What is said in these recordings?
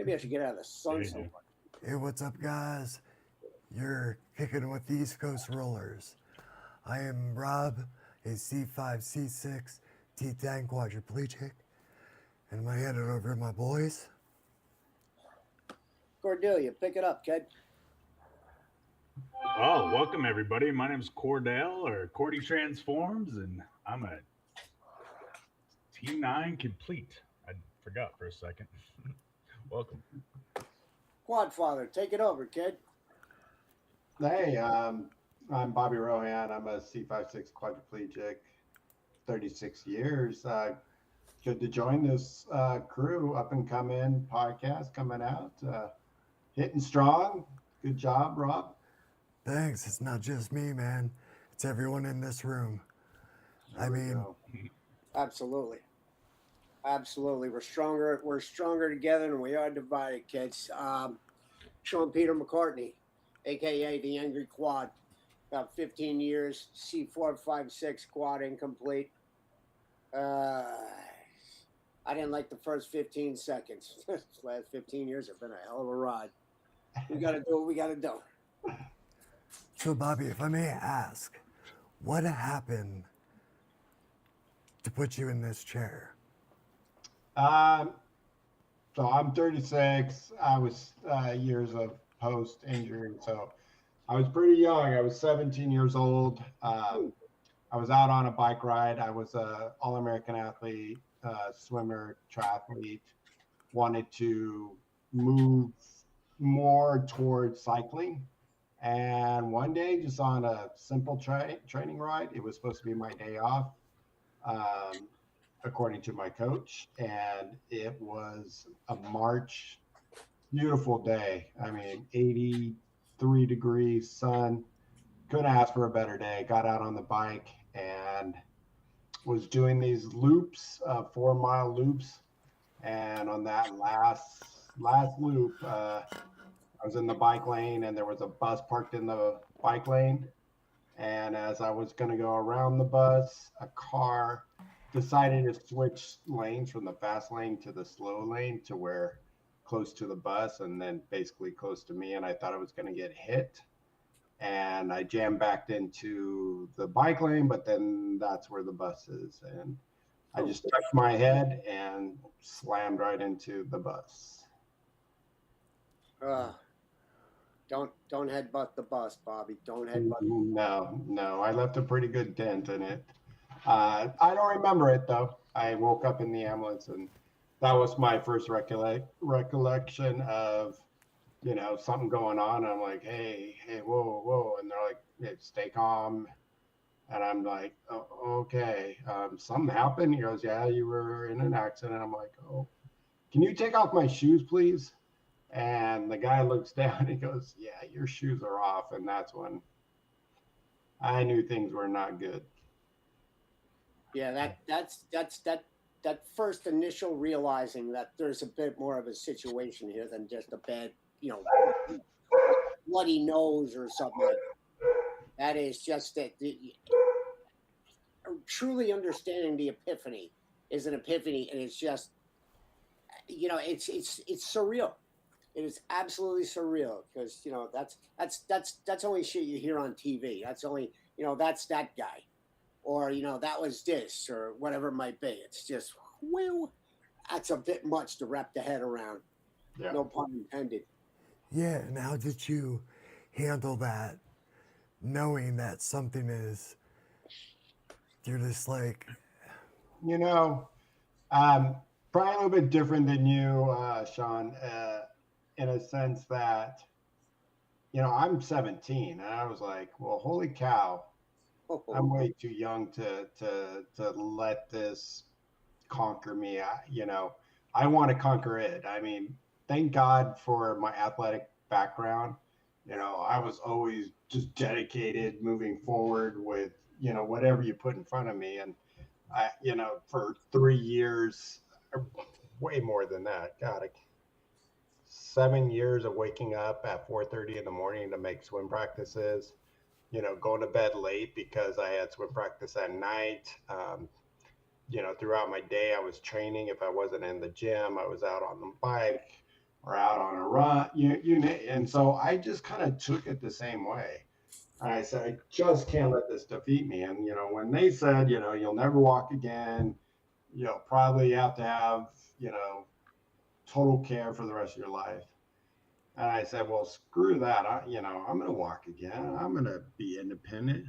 Maybe I should get out of the sun Yeah, somewhere. Hey, what's up, guys? You're kicking with the East Coast Rollers. I am Rob, a C5, C6, T10 quadriplegic, and I'm gonna hand it over to my boys. Cordelia, pick it up, kid. Oh, welcome everybody. My name is Cordell or Cordy Transforms, and I'm a T9 complete. I forgot for a second. Welcome. Quadfather, take it over, kid. Hey, I'm Bobby Rohan. I'm a C56 quadriplegic, 36 years. Good to join this crew, up and coming podcast coming out. Hitting strong. Good job, Rob. Thanks, it's not just me, man. It's everyone in this room. I mean, Absolutely. Absolutely. We're stronger together than we are divided, kids. Sean Peter McCartney, aka the Angry Quad. About 15 years, C456 quad incomplete. I didn't like the first 15 seconds. Last 15 years have been a hell of a ride. We got to do what we got to do. so Bobby, if I may ask, what happened to put you in this chair? So I'm 36. I was years of post injury, so I was pretty young. I was 17 years old. I was out on a bike ride. I was a All-American athlete, swimmer, triathlete. Wanted to move more towards cycling. And one day, just on a simple training ride, it was supposed to be my day off, according to my coach. And it was a March, beautiful day. I mean, 83 degrees, sun. Couldn't ask for a better day. Got out on the bike and was doing these loops, 4-mile loops. And on that last loop, I was in the bike lane and there was a bus parked in the bike lane. And as I was going to go around the bus, a car decided to switch lanes from the fast lane to the slow lane to where close to the bus and then basically close to me. And I thought I was going to get hit. And I jammed back into the bike lane, but then that's where the bus is. And I just touched my head and slammed right into the bus. Don't headbutt the bus, Bobby. Don't headbutt. No, I left a pretty good dent in it. I don't remember it though. I woke up in the ambulance, and that was my first recollection of, something going on. I'm like, hey, whoa, and they're like, hey, stay calm. And I'm like, oh, okay, something happened. He goes, yeah, you were in an accident. I'm like, oh, can you take off my shoes, please? And the guy looks down and he goes, yeah, your shoes are off. And that's when I knew things were not good. Yeah, that first initial realizing that there's a bit more of a situation here than just a bad, bloody nose or something like that. That is just that truly understanding the epiphany is an epiphany, and it's just, it's surreal. It is absolutely surreal because that's only shit you hear on TV. That's only that's that guy, or that was this or whatever it might be. It's just that's a bit much to wrap the head around. Yeah. No pun intended. Yeah, and how did you handle that, knowing that something is, you're just like, probably a little bit different than you, Sean, in a sense that, I'm 17 and I was like, well, holy cow, I'm way too young to let this conquer me. I want to conquer it. I mean, thank God for my athletic background. I was always just dedicated moving forward with, whatever you put in front of me. And I, for 3 years, way more than that. God, 7 years of waking up at 4:30 in the morning to make swim practices, going to bed late because I had swim practice at night. Throughout my day, I was training. If I wasn't in the gym, I was out on the bike, or out on a run, and so I just kind of took it the same way. And I said, I just can't let this defeat me. And, when they said, you'll never walk again, you'll probably have to have, total care for the rest of your life. And I said, well, screw that. I'm going to walk again. I'm going to be independent.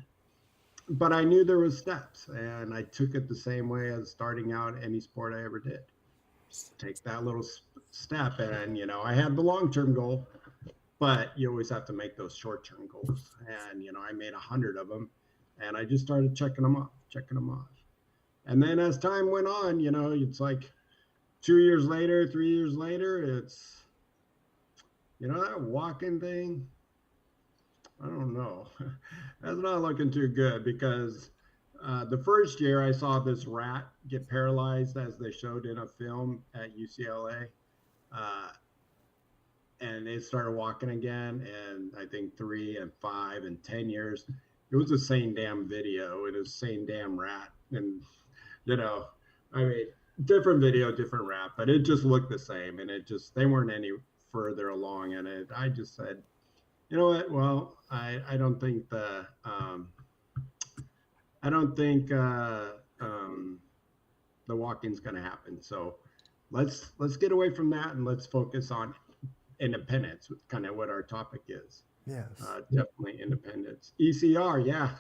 But I knew there was steps, and I took it the same way as starting out any sport I ever did. Just take that little step, and I had the long-term goal, but you always have to make those short-term goals. And I made 100 of them, and I just started checking them off. And then as time went on, it's like 2 years later, 3 years later, it's that walking thing. I don't know. That's not looking too good, because the first year I saw this rat get paralyzed, as they showed in a film at UCLA. And it started walking again. And I think 3 and 5 and 10 years, it was the same damn video. It was the same damn rat. And, I mean, different video, different rat, but it just looked the same. And they weren't any further along in it. I just said, you know what? Well, I don't think the walking's going to happen. So let's get away from that, and let's focus on independence, kind of what our topic is. Yes. Definitely independence. ECR, yeah.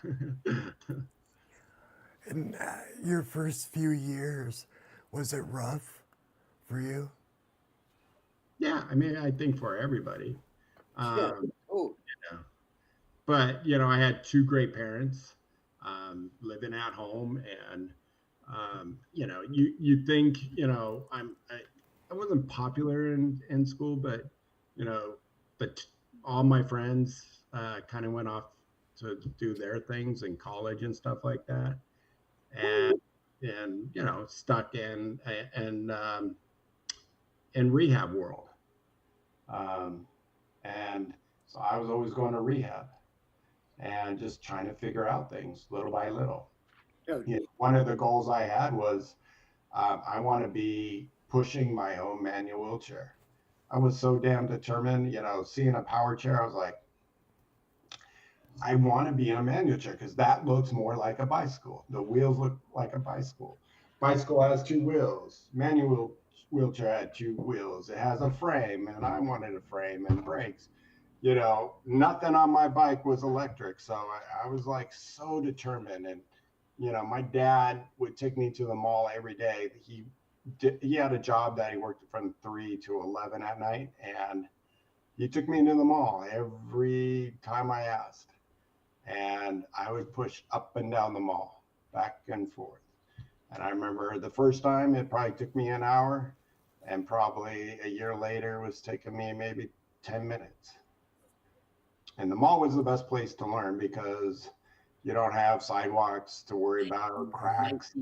And your first few years, was it rough for you? Yeah, I mean, I think for everybody. Oh, But I had 2 great parents, living at home, and you think I wasn't popular in school, but all my friends kind of went off to do their things in college and stuff like that, and stuck in rehab world, and so I was always going to rehab and just trying to figure out things little by little. One of the goals I had was I want to be pushing my own manual wheelchair. I was so damn determined, seeing a power chair, I was like, I want to be in a manual chair, because that looks more like a bicycle. The wheels look like a bicycle. Bicycle has 2 wheels. Manual wheelchair had 2 wheels. It has a frame, and I wanted a frame and brakes. Nothing on my bike was electric. So I was like so determined. And, my dad would take me to the mall every day. He had a job that he worked from 3 to 11 at night. And he took me into the mall every time I asked. And I would push up and down the mall, back and forth. And I remember the first time it probably took me an hour, and probably a year later it was taking me maybe 10 minutes. And the mall was the best place to learn, because you don't have sidewalks to worry about, cracks.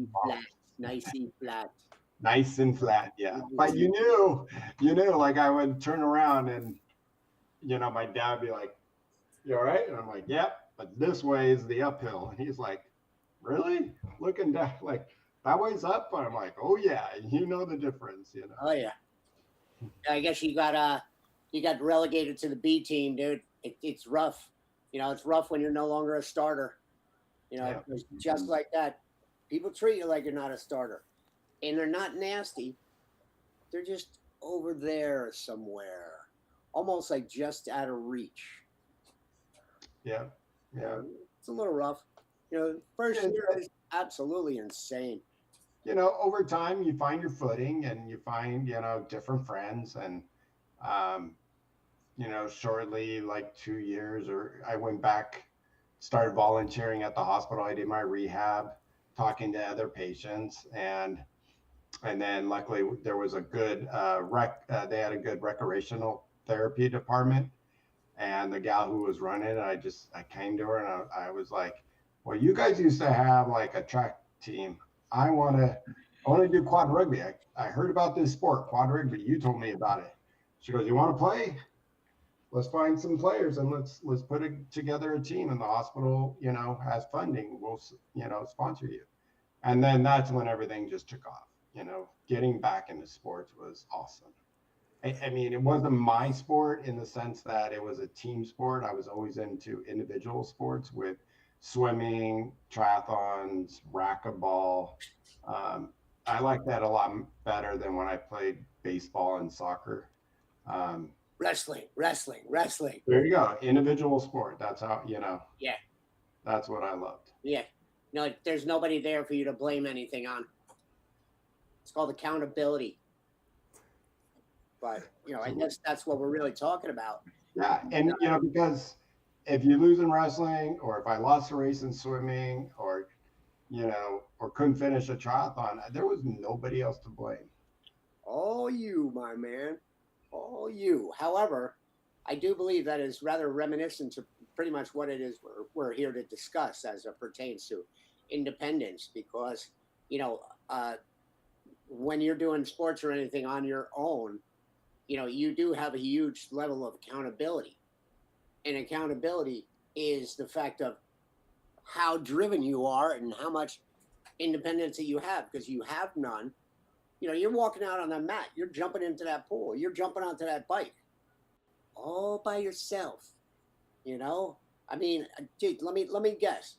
Nice and flat. Yeah. But you knew, like I would turn around and, my dad would be like, you all right? And I'm like, yep, but this way is the uphill. And he's like, really? Looking down, like, that way's up? And I'm like, oh yeah, the difference, Oh yeah. I guess you got relegated to the B team, dude. It's rough. It's rough when you're no longer a starter. Yeah. Just like that. People treat you like you're not a starter. And they're not nasty. They're just over there somewhere. Almost like just out of reach. Yeah. It's a little rough. First year is absolutely insane. Over time you find your footing, and you find, different friends, and, shortly, like 2 years, or I went back, started volunteering at the hospital. I did my rehab, talking to other patients, and then luckily there was a good they had a good recreational therapy department, and the gal who was running it, I came to her, and I was like, well, you guys used to have like a track team. I want to do quad rugby. I heard about this sport, quad rugby. You told me about it. She goes, you want to play? Let's find some players, and let's put together a team, and the hospital, has funding. We'll, sponsor you. And then that's when everything just took off. Getting back into sports was awesome. I mean, it wasn't my sport in the sense that it was a team sport. I was always into individual sports with swimming, triathlons, racquetball. Um, I like that a lot better than when I played baseball and soccer. Um, Wrestling. there you go, individual sport. That's how, Yeah, that's what I loved. yeah. No, there's nobody there for you to blame anything on. It's called accountability. But I guess that's what we're really talking about. Yeah, and because if you lose in wrestling, or if I lost a race in swimming, or or couldn't finish a triathlon, there was nobody else to blame. All you, my man. All you. However, I do believe that is rather reminiscent to pretty much what it is we're here to discuss as it pertains to independence, because when you're doing sports or anything on your own, you do have a huge level of accountability. And accountability is the fact of how driven you are and how much independence that you have, because you have none. You're walking out on that mat, you're jumping into that pool, you're jumping onto that bike all by yourself. I mean, gee, let me guess.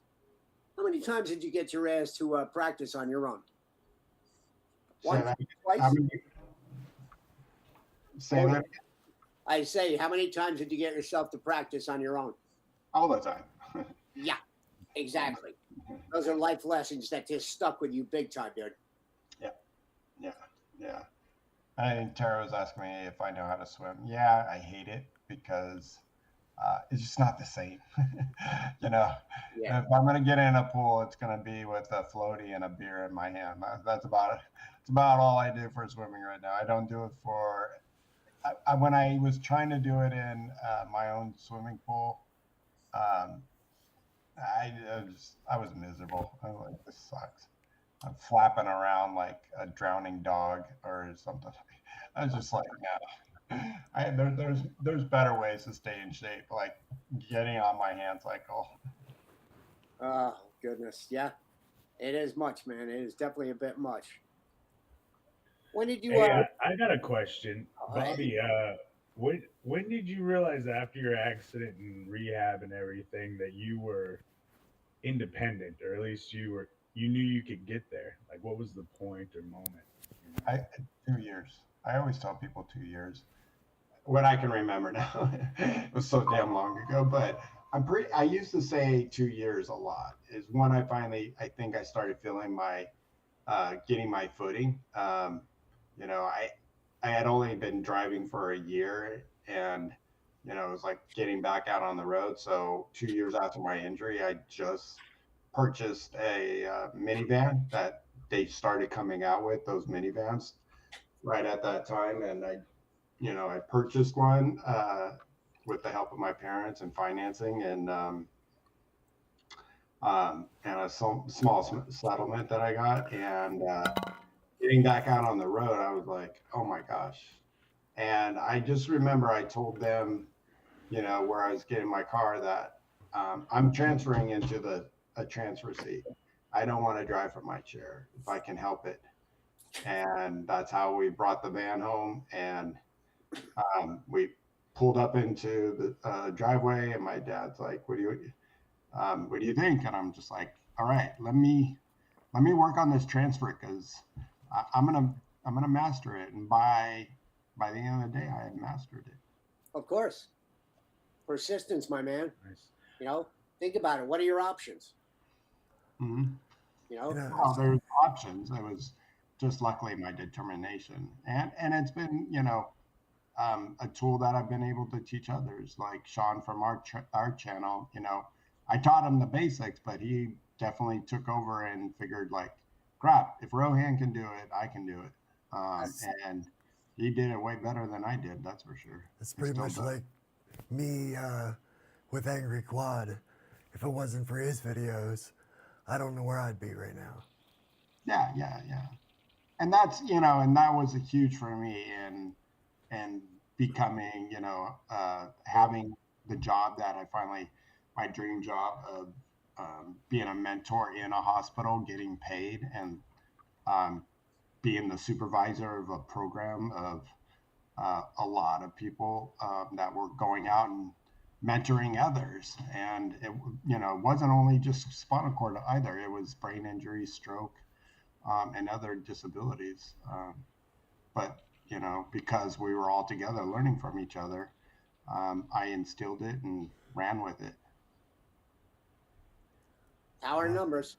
How many times did you get your ass to practice on your own? Once, twice? Say that. I say, how many times did you get yourself to practice on your own? All the time. Yeah, exactly. Those are life lessons that just stuck with you big time, dude. Yeah. I think Tara was asking me if I know how to swim. Yeah, I hate it because it's just not the same. Yeah. If I'm going to get in a pool, it's going to be with a floaty and a beer in my hand. That's about it. It's about all I do for swimming right now. I don't do it for, when I was trying to do it in my own swimming pool, I was miserable. I was like, this sucks. I'm flapping around like a drowning dog or something. I was just like, no. There's better ways to stay in shape, like getting on my hand cycle. Oh goodness, yeah, it is much, man. It is definitely a bit much. When did you? Hey, I got a question, Hey. Bobby. When did you realize after your accident and rehab and everything that you were independent, or at least you knew you could get there? Like, what was the point or moment? 2 years. I always tell people 2 years. What I can remember now, it was so damn long ago. But I used to say 2 years a lot. Is when I think I started feeling my, getting my footing. I had only been driving for a year, and it was like getting back out on the road. So 2 years after my injury, I just purchased a minivan that they started coming out with, those minivans right at that time. And I purchased one with the help of my parents and financing, and a small settlement that I got. And getting back out on the road, I was like, oh my gosh. And I just remember I told them, where I was getting my car, that I'm transferring into a transfer seat. I don't want to drive from my chair if I can help it. And that's how we brought the van home. And we pulled up into the driveway, and my dad's like, what do you think? And I'm just like, all right, let me work on this transfer, because I'm gonna master it. And by the end of the day, I had mastered it. Of course, persistence, my man. Nice. Think about it. What are your options? Mm-hmm. Well, there's options. It was just luckily my determination, and it's been a tool that I've been able to teach others, like Sean from our channel. I taught him the basics, but he definitely took over and figured, like, crap, if Rohan can do it, I can do it. And he did it way better than I did, that's for sure. It's pretty much like me with Angry Quad. If it wasn't for his videos, I don't know where I'd be right now. Yeah. And that's, and that was a huge for me in becoming, having the job that I finally, my dream job of being a mentor in a hospital, getting paid, and being the supervisor of a program of a lot of people that were going out and mentoring others. And it, wasn't only just spinal cord either. It was brain injury, stroke, and other disabilities. But, because we were all together learning from each other, I instilled it and ran with it. Power Yeah. numbers.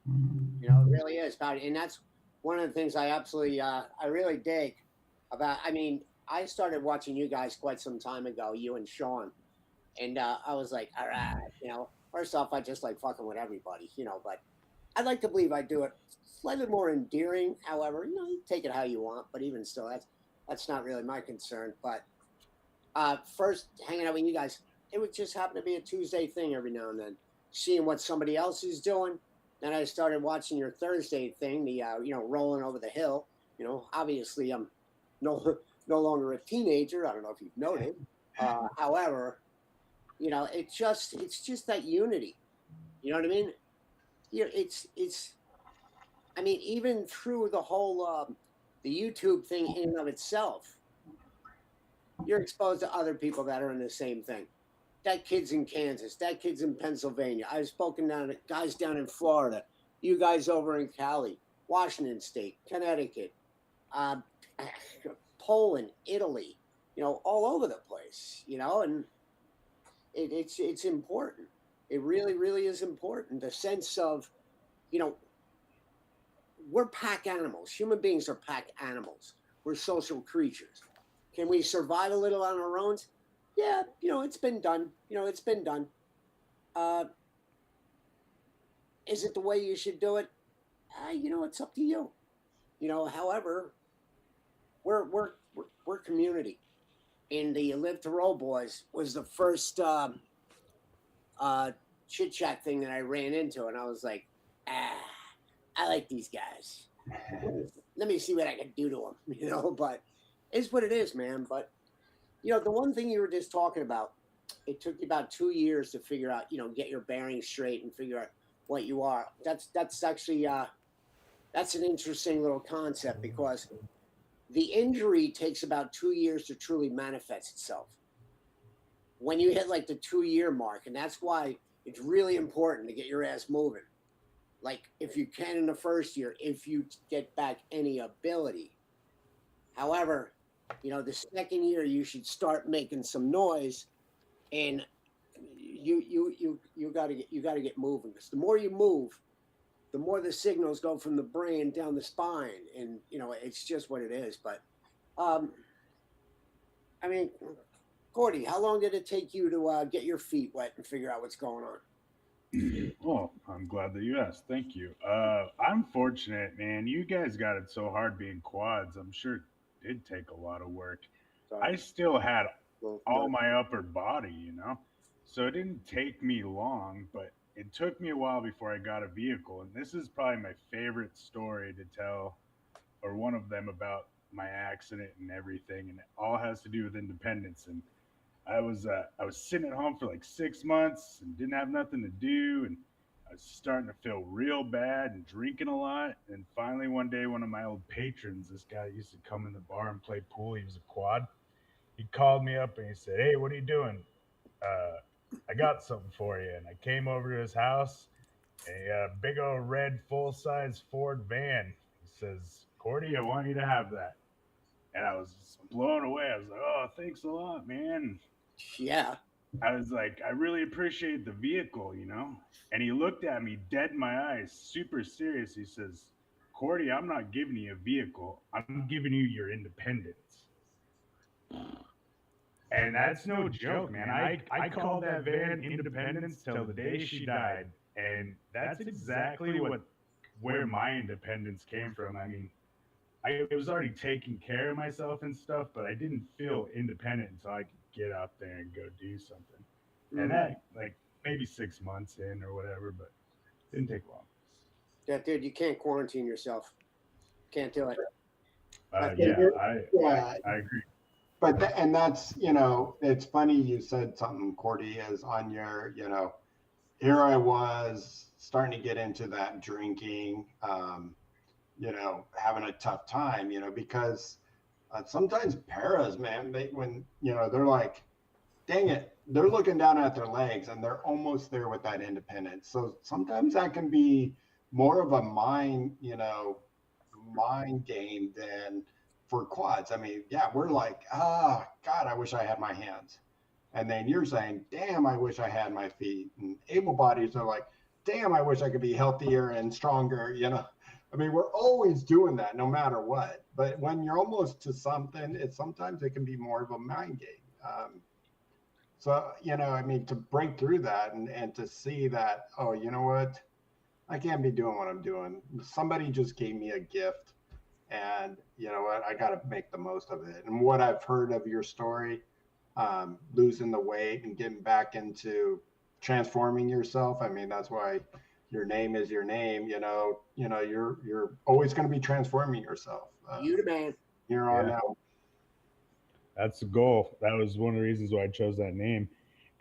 Mhm. It really is about it. And that's one of the things I absolutely, I really dig about. I mean, I started watching you guys quite some time ago, you and Sean, and I was like, all right, first off, I just like fucking with everybody, but I'd like to believe I do it slightly more endearing. However, you take it how you want, but even still, that's not really my concern. But first, hanging out with you guys, it would just happen to be a Tuesday thing every now and then, seeing what somebody else is doing. Then I started watching your Thursday thing, the rolling over the hill. Obviously I'm no no longer a teenager. I don't know if you've noted. However, it's just that unity. You know what I mean? It's. I mean, even through the whole the YouTube thing in and of itself, you're exposed to other people that are in the same thing. That kid's in Kansas. That kid's in Pennsylvania. I've spoken down to guys down in Florida. You guys over in Cali, Washington State, Connecticut, uh, Poland, Italy. All over the place. And it's important. It really, really is important. The sense of, you know, we're pack animals. Human beings are pack animals. We're social creatures. Can we survive a little on our own? Yeah, it's been done. It's been done. Uh, is it the way you should do it? It's up to you. However, we're community. And the Live to Roll Boys was the first chit chat thing that I ran into, and I was like, I like these guys. Let me see what I can do to them, but it's what it is, man. But, the one thing you were just talking about, it took you about 2 years to figure out, get your bearings straight and figure out what you are. That's actually, that's an interesting little concept because the injury takes about 2 years to truly manifest itself. When you hit like the 2 year mark, and that's why it's really important to get your ass moving. Like if you can in the first year, if you get back any ability. However, the second year you should start making some noise, and you gotta get moving, because the more you move, the more the signals go from the brain down the spine, and it's just what it is. But I mean, Cordy, how long did it take you to get your feet wet and figure out what's going on? Well, I'm glad that you asked. Thank you. I'm fortunate, man. You guys got it so hard being quads. I'm sure it did take a lot of work. I Sorry. still had Well, all my upper body. So it didn't take me long, but it took me a while before I got a vehicle. And this is probably my favorite story to tell, or one of them, about my accident and everything. And it all has to do with independence. And I was sitting at home for like 6 months and didn't have nothing to do, and I was starting to feel real bad and drinking a lot. And finally, one day, one of my old patrons, this guy used to come in the bar and play pool. He was a quad. He called me up and he said, "Hey, what are you doing? I got something for you." And I came over to his house, and he had a big old red full-size Ford van. He says, "Cordy, I want you to have that." And I was just blown away. I was like, "Oh, thanks a lot, man." Yeah. I was like, "I really appreciate the vehicle." And he looked at me dead in my eyes, super serious. He says, "Cordy, I'm not giving you a vehicle. I'm giving you your independence." And that's no joke, man. I called that van Independence till the day she died. And that's exactly where my independence came from. I mean, I was already taking care of myself and stuff, but I didn't feel independent until I could get out there and go do something. And that, like, maybe 6 months in or whatever, but didn't take long. Yeah, dude, you can't quarantine yourself. Can't do it. Yeah, Yeah, I agree. but and that's it's funny you said something, Cordy, is on your here I was starting to get into that drinking, having a tough time, because sometimes paras, man, when they're like, dang it, they're looking down at their legs and they're almost there with that independence. So sometimes that can be more of a mind game than for quads. I mean, yeah, we're like, God, I wish I had my hands. And then you're saying, damn, I wish I had my feet. And able bodies are like, damn, I wish I could be healthier and stronger. I mean, we're always doing that no matter what. But when you're almost to something, sometimes it can be more of a mind game. So, I mean, to break through that and to see that, oh, you know what? I can't be doing what I'm doing. Somebody just gave me a gift. And you know what? I got to make the most of it. And what I've heard of your story, losing the weight and getting back into transforming yourself. I mean, that's why your name is your name. You're always going to be transforming yourself. You the man. You're on now. That's the goal. That was one of the reasons why I chose that name.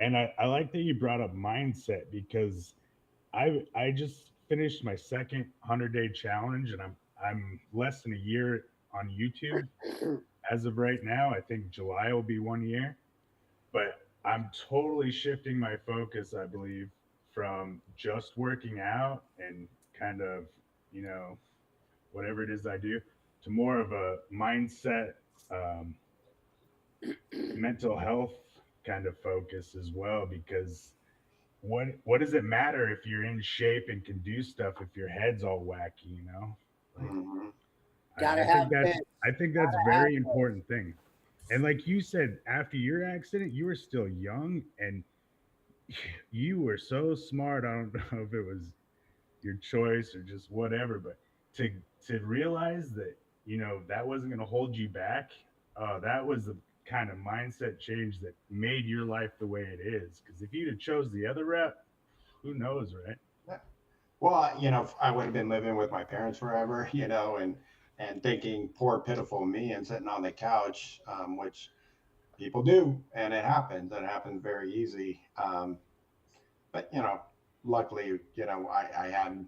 And I like that you brought up mindset, because I just finished my second 100-day challenge, and I'm less than a year on YouTube as of right now. I think July will be 1 year, but I'm totally shifting my focus, I believe, from just working out and kind of, whatever it is I do, to more of a mindset, mental health kind of focus as well. Because what does it matter if you're in shape and can do stuff if your head's all wacky? Like, Mhm. Gotta have fans. I think that's very important thing. And like you said, after your accident, you were still young and you were so smart. I don't know if it was your choice or just whatever, but to realize that that wasn't going to hold you back. That was the kind of mindset change that made your life the way it is. Because if you'd have chose the other route, who knows, right? Yeah. Well, I would have been living with my parents forever, and thinking poor, pitiful me and sitting on the couch, which people do, and it happens. It happens very easy. But luckily, I had,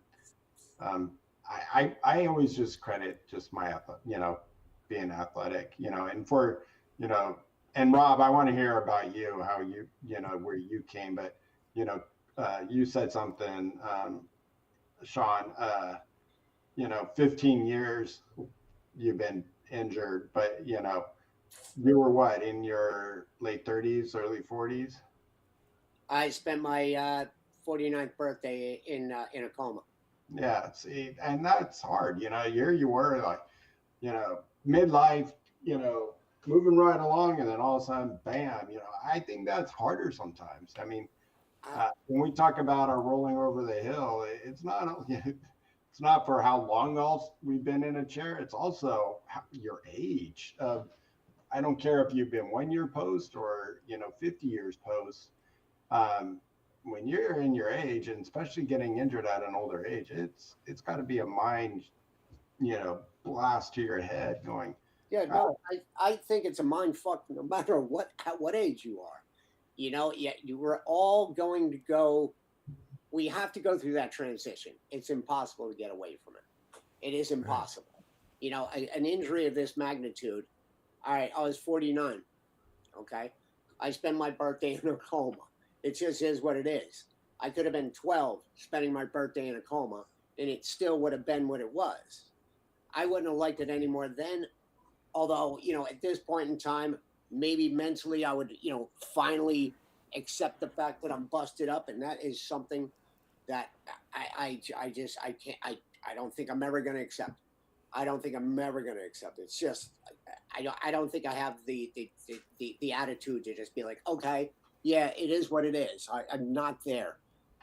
I always just credit just my, being athletic, and for, you know, and Rob, I want to hear about you, how you, where you came, but, you said something, Sean, 15 years you've been injured, but, you were what, in your late 30s, early 40s? I spent my 49th birthday in a coma. Yeah, see, and that's hard. Here you were like, midlife, moving right along, and then all of a sudden, bam. I think that's harder sometimes. I mean, when we talk about our rolling over the hill, it's not it's not for how long we've been in a chair. It's also your age. I don't care if you've been 1 year post or 50 years post. When you're in your age, and especially getting injured at an older age, it's got to be a mind, blast to your head going. Yeah, no, I think it's a mind fuck no matter at what age you are. Yeah, you were all going to go. We have to go through that transition. It's impossible to get away from it. It is impossible. An injury of this magnitude. All right, I was 49. Okay, I spent my birthday in a coma. It just is what it is. I could have been 12 spending my birthday in a coma, and it still would have been what it was. I wouldn't have liked it any more then. Although, at this point in time, maybe mentally I would, finally accept the fact that I'm busted up. And that is something that I can't, I don't think I'm ever going to accept. I don't think I'm ever going to accept it. It's just, I don't think I have the attitude to just be like, okay, yeah, it is what it is. I'm not there.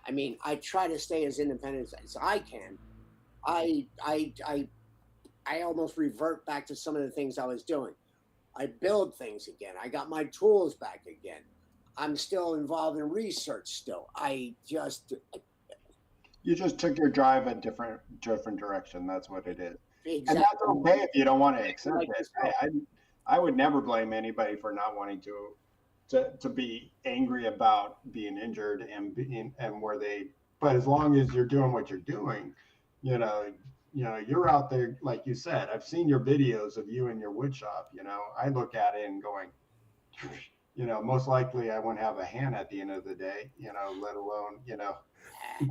I mean, I try to stay as independent as I can. I almost revert back to some of the things I was doing. I build things again. I got my tools back again. I'm still involved in research still. You just took your drive a different direction. That's what it is. Exactly. And that's okay if you don't want to accept it. I would never blame anybody for not wanting to be angry about being injured and where they, but as long as you're doing what you're doing, you know, you're out there, like you said, I've seen your videos of you in your wood shop. You know, I look at it and going, you know, most likely I wouldn't have a hand at the end of the day, you know, let alone, you know,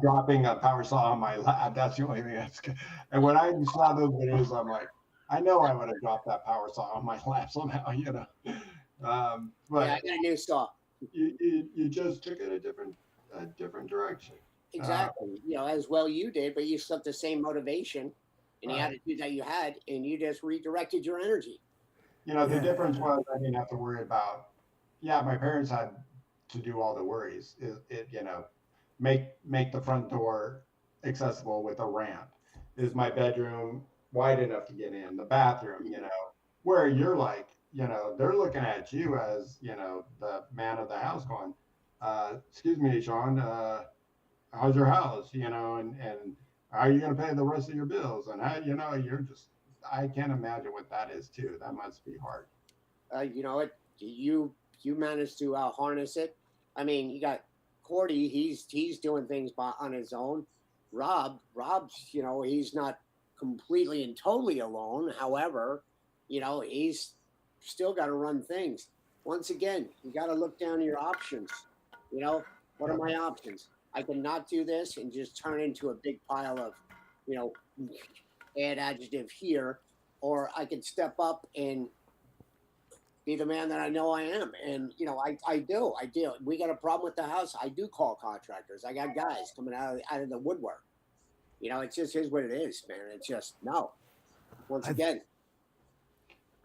dropping a power saw on my lap. That's the only thing that's good. And when I saw those videos, I'm like, I know I would have dropped that power saw on my lap somehow, you know. Yeah, I But got a new saw. you just took it a different direction. Exactly. You know, as well you did, but you still have the same motivation and the Right. attitude that you had, and you just redirected your energy. You know, the Yeah. difference was I didn't have to worry about. Yeah, my parents had to do all the worries. It you know, make the front door accessible with a ramp. Is my bedroom wide enough to get in? The bathroom, you know, where you're like, you know, they're looking at you as, you know, the man of the house going, excuse me, Sean, how's your house? You know, and how are you going to pay the rest of your bills? And how, you know, you're just, I can't imagine what that is too. That must be hard. You know it. You managed to harness it. I mean, you got Cordy. He's doing things on his own. Rob's, you know, he's not completely and totally alone. However, you know, he's still got to run things. Once again, you got to look down your options. You know, what are Yep. my options? I can not do this and just turn into a big pile of, you know, add adjective here, or I could step up and be the man that I know I am. And, you know, I do. We got a problem with the house. I do call contractors. I got guys coming out of the woodwork. You know, it just is what it is, man. It's just, no. Once I, again,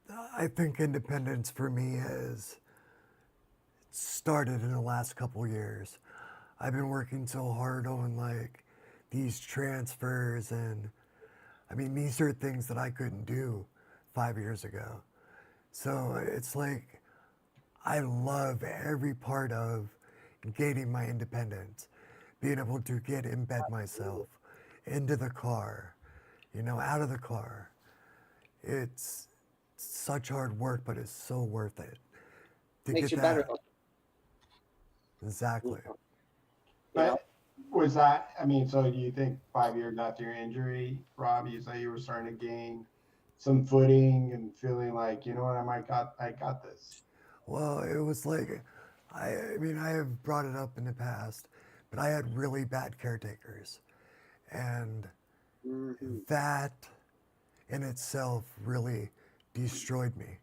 I think independence for me has started in the last couple years. I've been working so hard on like these transfers, and I mean, these are things that I couldn't do 5 years ago. So it's like I love every part of gaining my independence, being able to get in bed myself, into the car, you know, out of the car. It's such hard work, but it's so worth it to makes get you better. that. Exactly. You know, But was that, I mean, so do you think 5 years after your injury, Rob, you say you were starting to gain some footing and feeling like, you know what, I got this. Well, it was like, I mean, I have brought it up in the past, but I had really bad caretakers. And mhm. that in itself really destroyed me.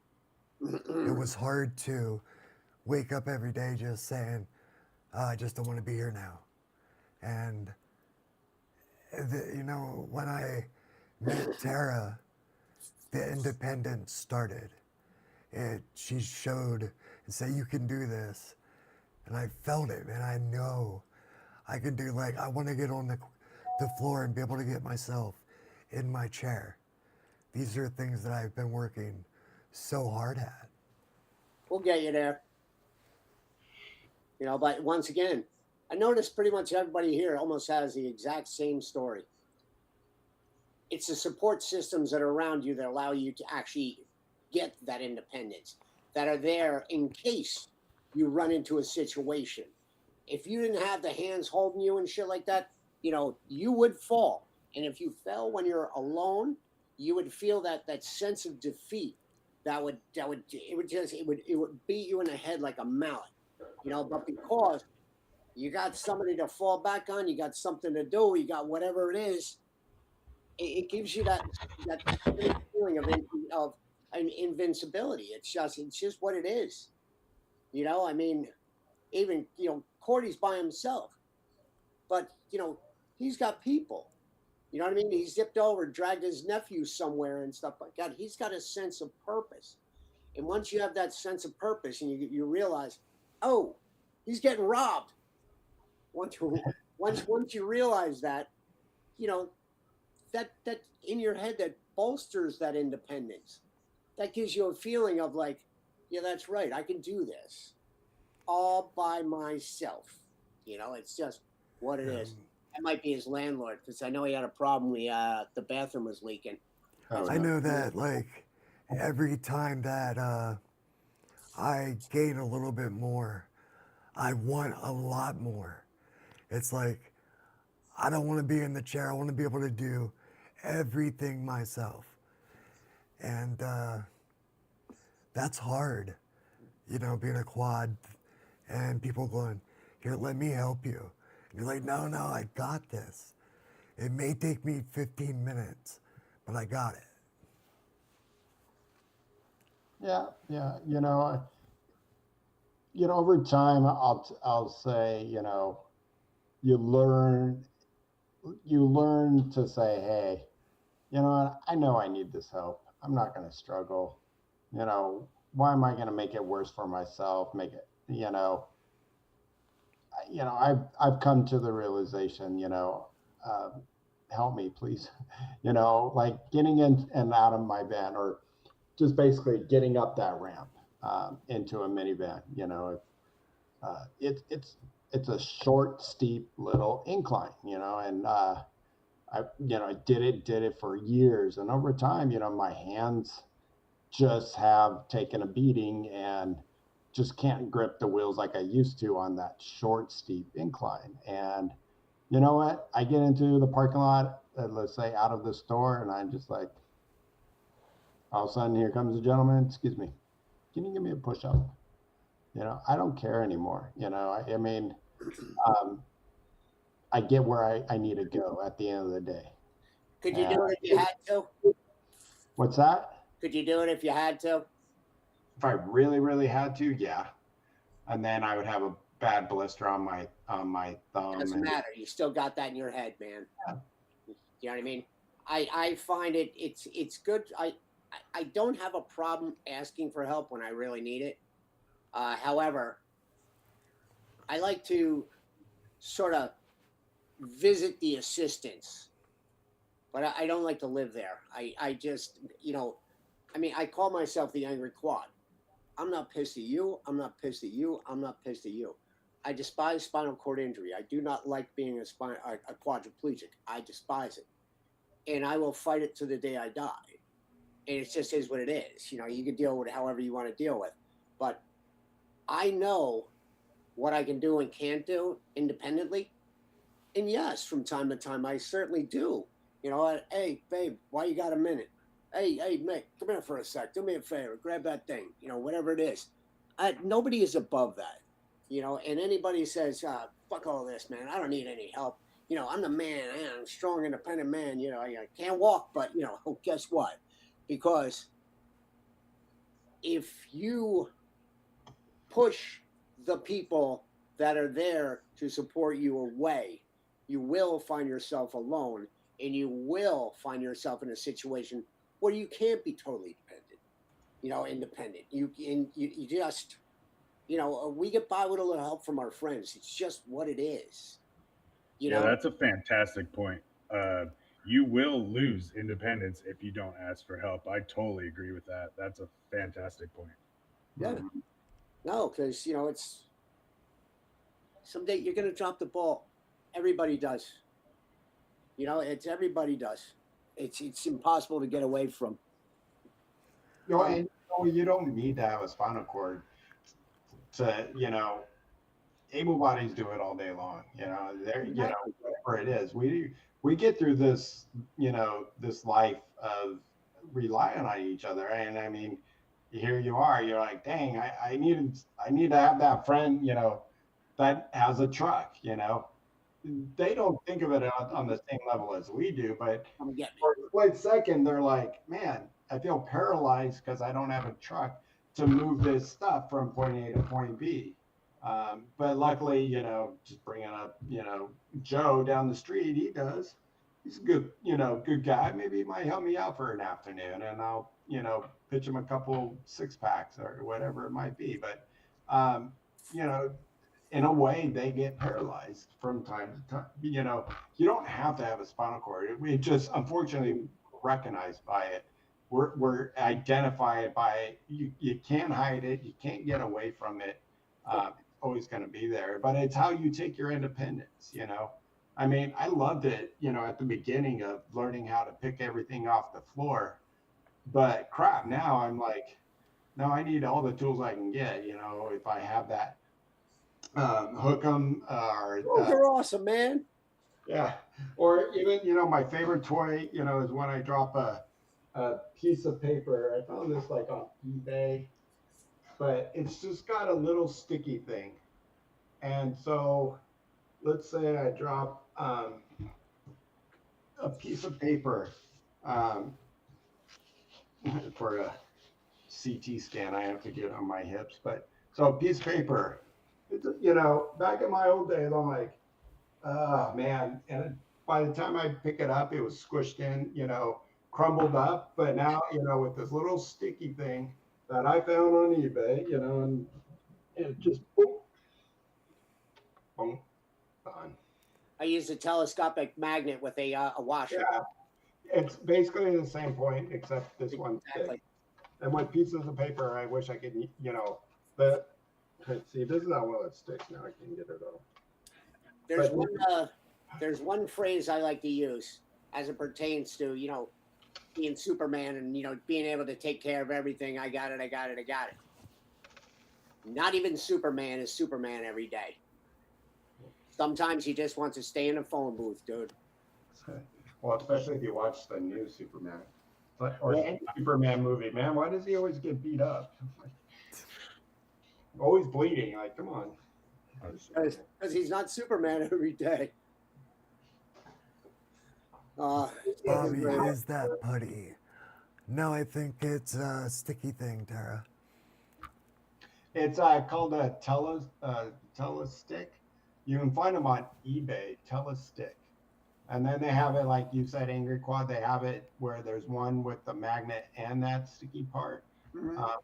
It was hard to wake up every day just saying, I just don't want to be here now. And, you know, when I met Tara, the independence started. She showed and said, you can do this. And I felt it, and I know I can do, like, I want to get on the floor and be able to get myself in my chair. These are things that I've been working so hard at. We'll get you there. You know, but once again, I noticed pretty much everybody here almost has the exact same story. It's the support systems that are around you that allow you to actually get that independence, that are there in case you run into a situation. If you didn't have the hands holding you and shit like that, you know, you would fall. And if you fell when you're alone, you would feel that sense of defeat. It would beat you in the head like a mallet, you know. But because you got somebody to fall back on, you got something to do, you got whatever it is, it gives you that feeling of an invincibility. It's just what it is, you know. I mean, even, you know, Cordy's by himself, but you know, he's got people. You know what I mean? He zipped over, dragged his nephew somewhere and stuff like that. He's got a sense of purpose. And once you have that sense of purpose and you realize, oh, he's getting robbed. Once you once you realize that, you know, that in your head, that bolsters that independence. That gives you a feeling of like, yeah, that's right, I can do this all by myself. You know, it's just what it is. That might be his landlord, because I know he had a problem. The bathroom was leaking. Oh, I no. know that, like, every time that I gain a little bit more, I want a lot more. It's like, I don't want to be in the chair. I want to be able to do everything myself. And that's hard, you know, being a quad and people going, here, let me help you. And you're like, no, I got this. It may take me 15 minutes, but I got it. Yeah, over time, I'll say, you learn to say, hey, I know I need this help. I'm not going to struggle. Why am I going to make it worse for myself? Make it, I've come to the realization, help me, please. Like getting in and out of my van, or just basically getting up that ramp into a minivan. It's a short, steep little incline, and I did it for years, and over time, my hands just have taken a beating and just can't grip the wheels like I used to on that short, steep incline. And you know what? I get into the parking lot, let's say out of the store, and I'm just like, all of a sudden, here comes a gentleman. Excuse me, can you give me a push up? I don't care anymore. I mean, I get where I need to go at the end of the day. Could you do it if you had to? What's that? Could you do it if you had to? If I really, really had to, yeah. And then I would have a bad blister on my thumb. Doesn't matter. You still got that in your head, man. Yeah. You know what I mean? I find it's good. I don't have a problem asking for help when I really need it. However, I like to sort of visit the assistants, but I don't like to live there. I just, I call myself the angry quad. I'm not pissed at you. I'm not pissed at you. I'm not pissed at you. I despise spinal cord injury. I do not like being a quadriplegic. I despise it. And I will fight it to the day I die. And it just is what it is. You can deal with it however you want to deal with. But I know what I can do and can't do independently. And yes, from time to time, I certainly do. Hey, babe, why you got a minute? Hey, mate, come here for a sec. Do me a favor. Grab that thing. Whatever it is. Nobody is above that. And anybody says, fuck all this, man. I don't need any help. I'm the man. I'm a strong, independent man. I can't walk, but, guess what? Because if you push the people that are there to support you away, you will find yourself alone, and you will find yourself in a situation where you can't be totally independent. You just, we get by with a little help from our friends. It's just what it is. Yeah, that's a fantastic point. You will lose independence if you don't ask for help. I totally agree with that. That's a fantastic point. Yeah. No, because, it's someday you're going to drop the ball. Everybody does. Everybody does. It's impossible to get away from. And you don't need to have a spinal cord to, able bodies do it all day long. Whatever it is, we get through this, this life of relying on each other. And I mean, here you are, you're like, dang, I need to have that friend, that has a truck. They don't think of it on the same level as we do, but for a split second, they're like, man, I feel paralyzed because I don't have a truck to move this stuff from point A to point B. But luckily, just bringing up, Joe down the street, he's a good, good guy. Maybe he might help me out for an afternoon, and I'll, pitch him a couple 6-packs or whatever it might be. But, in a way, they get paralyzed from time to time. You don't have to have a spinal cord. We just, unfortunately, recognized by it. We're identified by it. You can't hide it. You can't get away from it. It's always going to be there. But it's how you take your independence, I mean, I loved it, at the beginning of learning how to pick everything off the floor. But crap, now I'm like, no, I need all the tools I can get, if I have that. Hook them. Those are awesome, man. Yeah. Or even, you know, my favorite toy, you know, is when I drop a piece of paper. I found this like on eBay, but it's just got a little sticky thing. And so let's say I drop a piece of paper um, for a CT scan. I have to get on my hips, but so a piece of paper. It's, you know, back in my old days, I'm like, oh man. And by the time I pick it up, it was squished in, you know, crumbled up. But now, you know, with this little sticky thing that I found on eBay, you know, and it just boom, boom, done. I used a telescopic magnet with a washer. Yeah, it's basically the same point, except this one's thick. Exactly. And with pieces of paper, I wish I could, you know, but let's see, this is how well it sticks now. I can get it off. There's But one there's one phrase I like to use as it pertains to, you know, being Superman and, you know, being able to take care of everything. I got it, I got it, I got it. Not even Superman is Superman every day. Sometimes he just wants to stay in a phone booth, dude. well, especially if you watch the new Superman, but or Well, any Superman movie, man, why does he always get beat up? Always bleeding. Like, come on. Because he's not Superman every day. Bobby, is that putty? No, I think it's a sticky thing, Tara. It's called a telestick. You can find them on eBay, telestick. And then they have it like you said, Angry Quad. They have it where there's one with the magnet and that sticky part.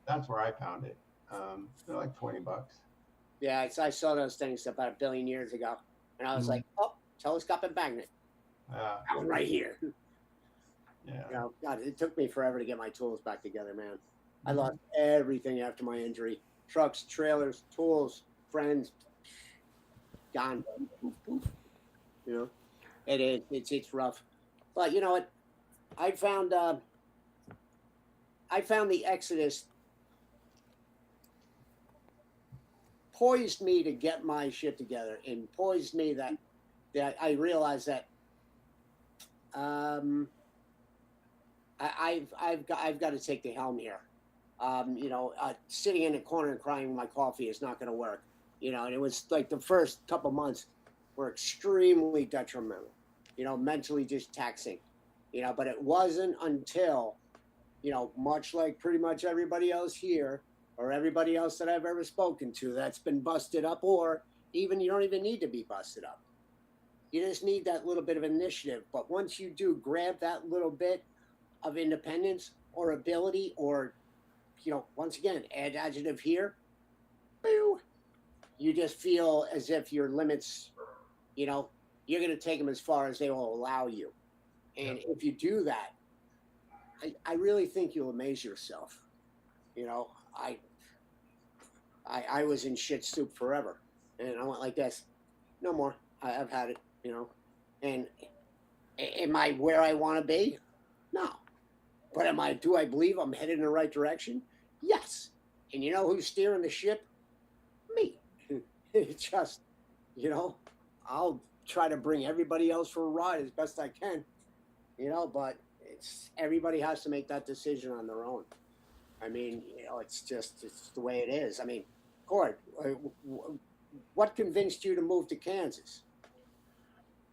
That's where I found it. They're like $20. Yeah, I saw those things about a billion years ago. And I was like, oh, telescopic magnet. Found right here. Yeah. You know, God, it took me forever to get my tools back together, man. I lost everything after my injury. Trucks, trailers, tools, friends, gone. You know, it's rough. But you know what? I found the Exodus poised me to get my shit together and poised me that I realized that I've got to take the helm here. You know, sitting in a corner and crying my coffee is not going to work. You know, and it was like the first couple months were extremely detrimental. You know, mentally just taxing. You know, but it wasn't until, you know, much like pretty much everybody else here or everybody else that I've ever spoken to that's been busted up, or even you don't even need to be busted up. You just need that little bit of initiative. But once you do grab that little bit of independence or ability, or, you know, once again, add adjective here, boo, you just feel as if your limits, you know, you're going to take them as far as they will allow you. And if you do that, I really think you'll amaze yourself. You know, I was in shit soup forever, and I went like this, no more. I've had it, you know. And am I where I want to be? No. But do I believe I'm headed in the right direction? Yes. And you know who's steering the ship? Me. It's just, you know, I'll try to bring everybody else for a ride as best I can, you know, but everybody has to make that decision on their own. I mean, you know, it's the way it is. I mean, Cord, what convinced you to move to Kansas?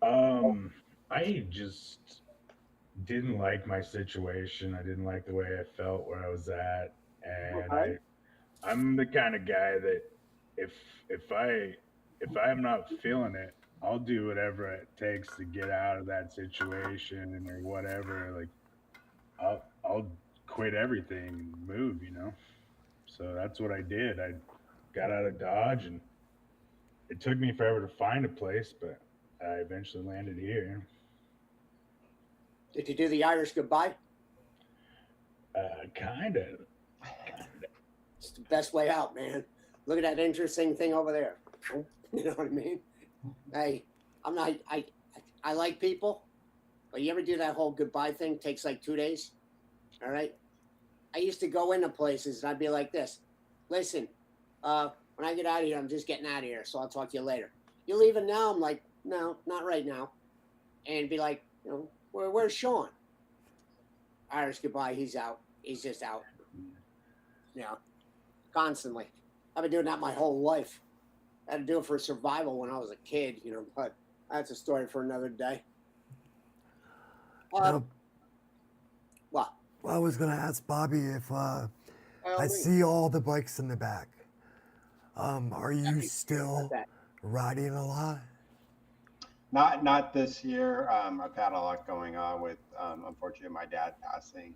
I just didn't like my situation. I didn't like the way I felt where I was at, and Okay. I'm the kind of guy that if if I if I'm not feeling it, I'll do whatever it takes to get out of that situation or whatever. Like I'll quit everything and move, you know. So that's what I did. I got out of Dodge, and it took me forever to find a place, but I eventually landed here. Did you do the Irish goodbye? Kind of. It's the best way out, man. Look at that interesting thing over there. You know what I mean? Hey, I'm not. I like people, but you ever do that whole goodbye thing? Takes like 2 days. All right. I used to go into places and I'd be like this. Listen, when I get out of here, I'm just getting out of here, so I'll talk to you later. You leaving now? I'm like, no, not right now. and be like, where's Sean? Irish goodbye. He's out. He's just out. Constantly. I've been doing that my whole life. I had to do it for survival when I was a kid, but that's a story for another day. Now, What? well, I was going to ask Bobby if By all I means. see all the bikes in the back. Are you still that. riding a lot? Not this year. I've had a lot going on with, unfortunately, my dad passing,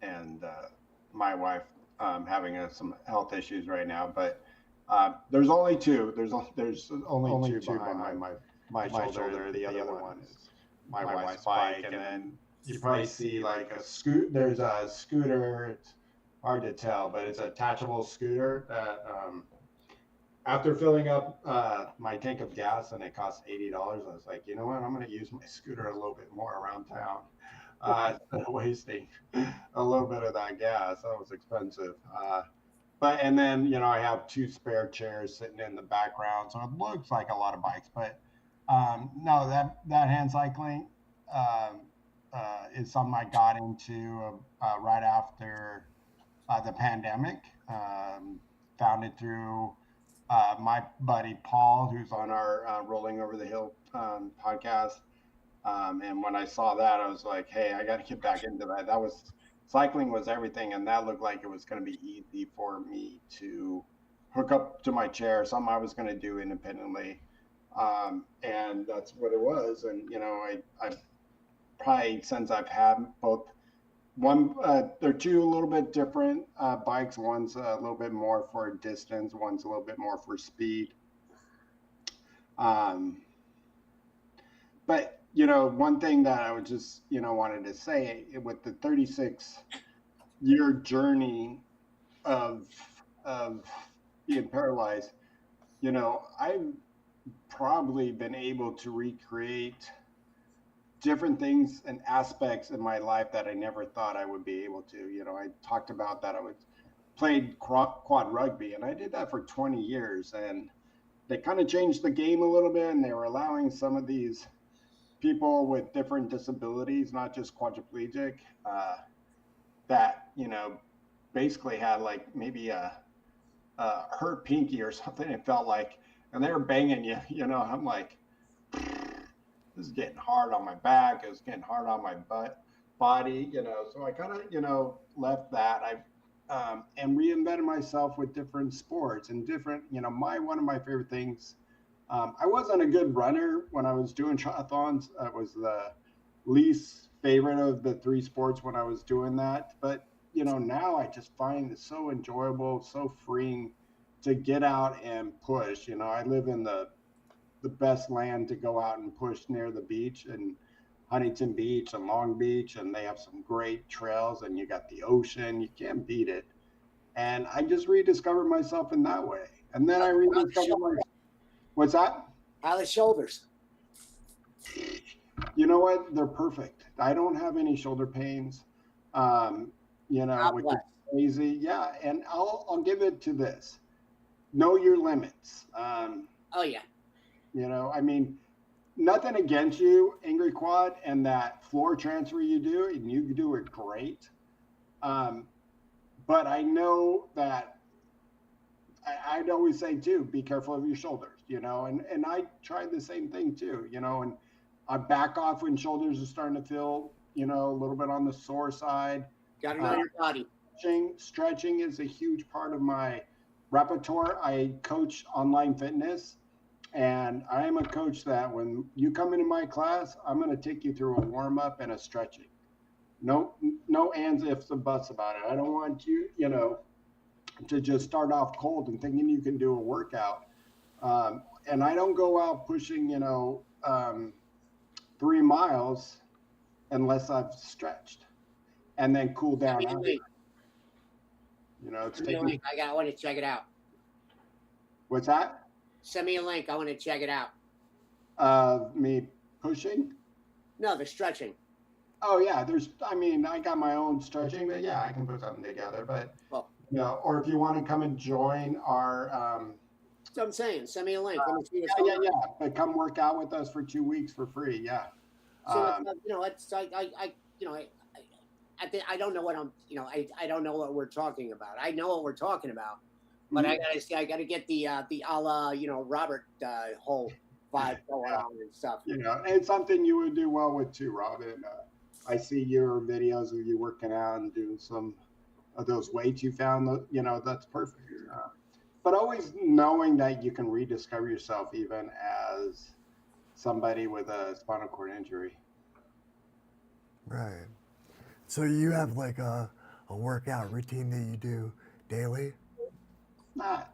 and my wife having some health issues right now. But there's only two. There's only two behind my shoulder. The other one is my wife's bike, and then you probably see like a scoot. There's a scooter. It's hard to tell, but it's a attachable scooter that. After filling up my tank of gas, and it cost $80, I was like, you know what? I'm going to use my scooter a little bit more around town instead of wasting a little bit of that gas. That was expensive. And then, I have 2 spare chairs sitting in the background, so it looks like a lot of bikes. But no, that hand cycling is something I got into right after the pandemic. Found it through my buddy Paul, who's on our Rolling Over the Hill podcast. And when I saw that, I was like, hey, I got to get back into that. Cycling was everything. And that looked like it was going to be easy for me to hook up to my chair, something I was going to do independently. And that's what it was. And, I probably, since I've had both, they're 2 a little bit different bikes. One's a little bit more for distance. One's a little bit more for speed. But one thing that I would just wanted to say with the 36-year journey of being paralyzed, I've probably been able to recreate different things and aspects in my life that I never thought I would be able to. I talked about that. Played quad rugby, and I did that for 20 years. And they kind of changed the game a little bit, and they were allowing some of these people with different disabilities, not just quadriplegic, that, basically had like maybe a hurt pinky or something, it felt like, and they were banging you, I'm like, this is getting hard on my back. It was getting hard on my body, so I kind of, left that. And reinvented myself with different sports and different, one of my favorite things. I wasn't a good runner when I was doing triathlons. I was the least favorite of the 3 sports when I was doing that. But, now I just find it so enjoyable, so freeing to get out and push. I live in the best land to go out and push near the beach, and Huntington Beach and Long Beach, and they have some great trails, and you got the ocean. You can't beat it. And I just rediscovered myself in that way. And then I rediscovered what's that? How the shoulders? You know what? They're perfect. I don't have any shoulder pains, which is crazy. Yeah. And I'll give it to this. Know your limits. Oh, yeah. Nothing against you, Angry Quad, and that floor transfer you do, and you do it great. But I know that I'd always say too, be careful of your shoulders, and I tried the same thing too, and I back off when shoulders are starting to feel, a little bit on the sore side. Got to know your body. Stretching is a huge part of my repertoire. I coach online fitness. And I am a coach that when you come into my class, I'm going to take you through a warm up and a stretching. No ands, ifs, and buts about it. I don't want you, to just start off cold and thinking you can do a workout. And I don't go out pushing, 3 miles unless I've stretched and then cool down. It's taking. I want to check it out. What's that? Send me a link. I want to check it out. Me pushing? No, the stretching. Oh yeah, I got my own stretching, but yeah, I can put something together. But or if you want to come and join our That's what I'm saying. Send me a link. Let me see what's Yeah, going yeah, on. yeah. But come work out with us for 2 weeks for free. Yeah. See what's Um, you know. It's I you know I don't know what I'm you know I don't know what we're talking about. I know what we're talking about, but I gotta see. I gotta get the a la Robert whole vibe going yeah, on and stuff. it's something you would do well with too, Robin. I see your videos of you working out and doing some of those weights you found. That's perfect. But always knowing that you can rediscover yourself even as somebody with a spinal cord injury. Right. So you have like a workout routine that you do daily? Not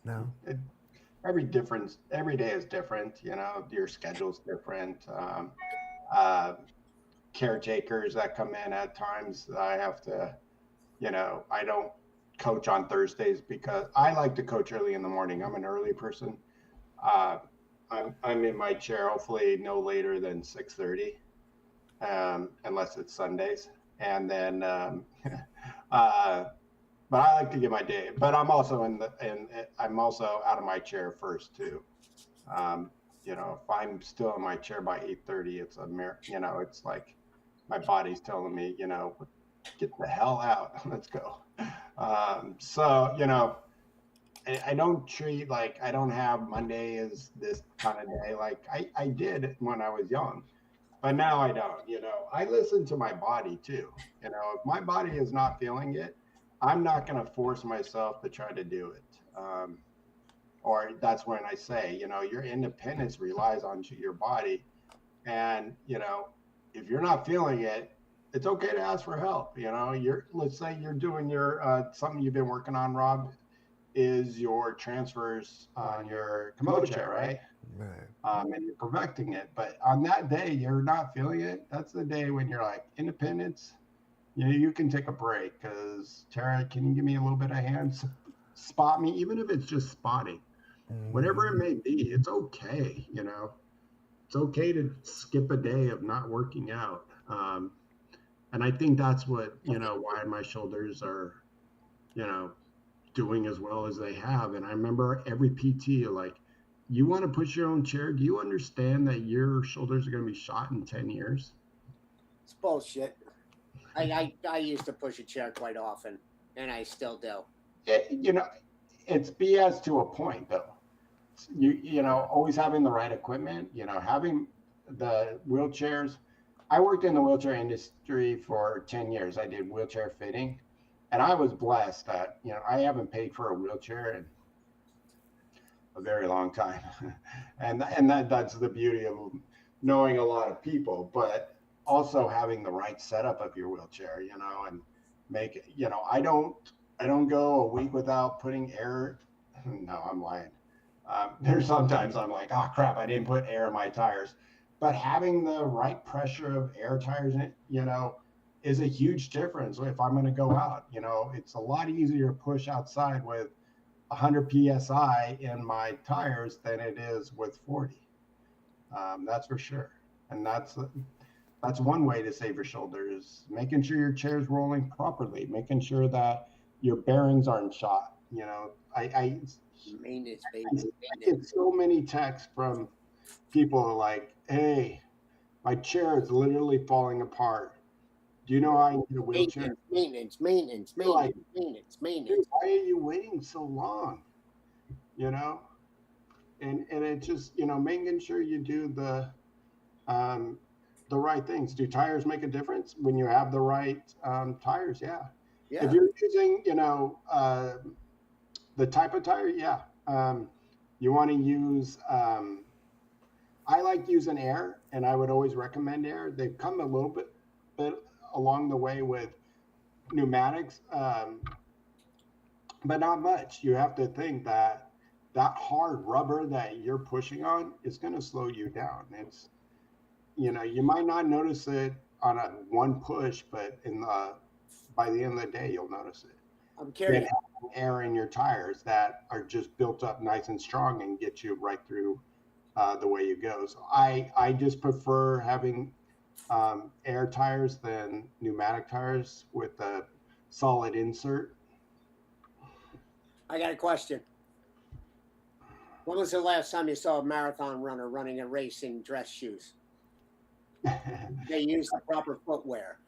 No? it, every day is different. Your schedule's different. Uh, Caretakers that come in at times, I have to. I don't coach on Thursdays because I like to coach early in the morning. I'm an early person. Uh, I'm in my chair hopefully no later than 6:30, unless it's Sundays, and then but I like to get my day. But I'm also I'm also out of my chair first too. If I'm still in my chair by 8:30, it's it's like my body's telling me, get the hell out. Let's go. So, I don't treat like I don't have Monday as this kind of day. Like I did when I was young, but now I don't. I listen to my body too. If my body is not feeling it, I'm not going to force myself to try to do it. Or that's when I say, your independence relies on your body. And, if you're not feeling it, it's okay to ask for help. Let's say you're doing your, something you've been working on, Rob, is your transfers on your commode chair, right? Right. And you're perfecting it. But on that day, you're not feeling it. That's the day when you're like, independence, you can take a break because Tara, can you give me a little bit of hands? Spot me, even if it's just spotting, whatever it may be, it's okay. It's okay to skip a day of not working out. And I think that's what, why my shoulders are, doing as well as they have. And I remember every PT, like, you want to push your own chair? Do you understand that your shoulders are going to be shot in 10 years? It's bullshit. I used to push a chair quite often, and I still do. It's BS to a point, though. Always having the right equipment, having the wheelchairs. I worked in the wheelchair industry for 10 years. I did wheelchair fitting, and I was blessed that, I haven't paid for a wheelchair in a very long time. That's the beauty of knowing a lot of people, but also having the right setup of your wheelchair, and make it, I don't go a week without putting air. No, I'm lying. There's sometimes I'm like, oh crap, I didn't put air in my tires. But having the right pressure of air tires, is a huge difference. If I'm going to go out, it's a lot easier to push outside with 100 psi in my tires than it is with 40. That's for sure. And that's one way to save your shoulders, making sure your chair's rolling properly, making sure that your bearings aren't shot. I Maintenance, baby. I get so many texts from people like, hey, my chair is literally falling apart. Do you know how I need a wheelchair? Maintenance. Like, dude, why are you waiting so long? And it's just, making sure you do the right things. Do tires make a difference when you have the right tires? Yeah. If you're using, the type of tire, yeah. You want to use, I like using air, and I would always recommend air. They've come a little bit along the way with pneumatics, but not much. You have to think that hard rubber that you're pushing on is going to slow you down. It's, you might not notice it on a one push, but by the end of the day, you'll notice it. I'm curious. Air in your tires that are just built up nice and strong and get you right through the way you go. So I just prefer having air tires than pneumatic tires with a solid insert. I got a question. When was the last time you saw a marathon runner running a race in dress shoes? They use the proper footwear.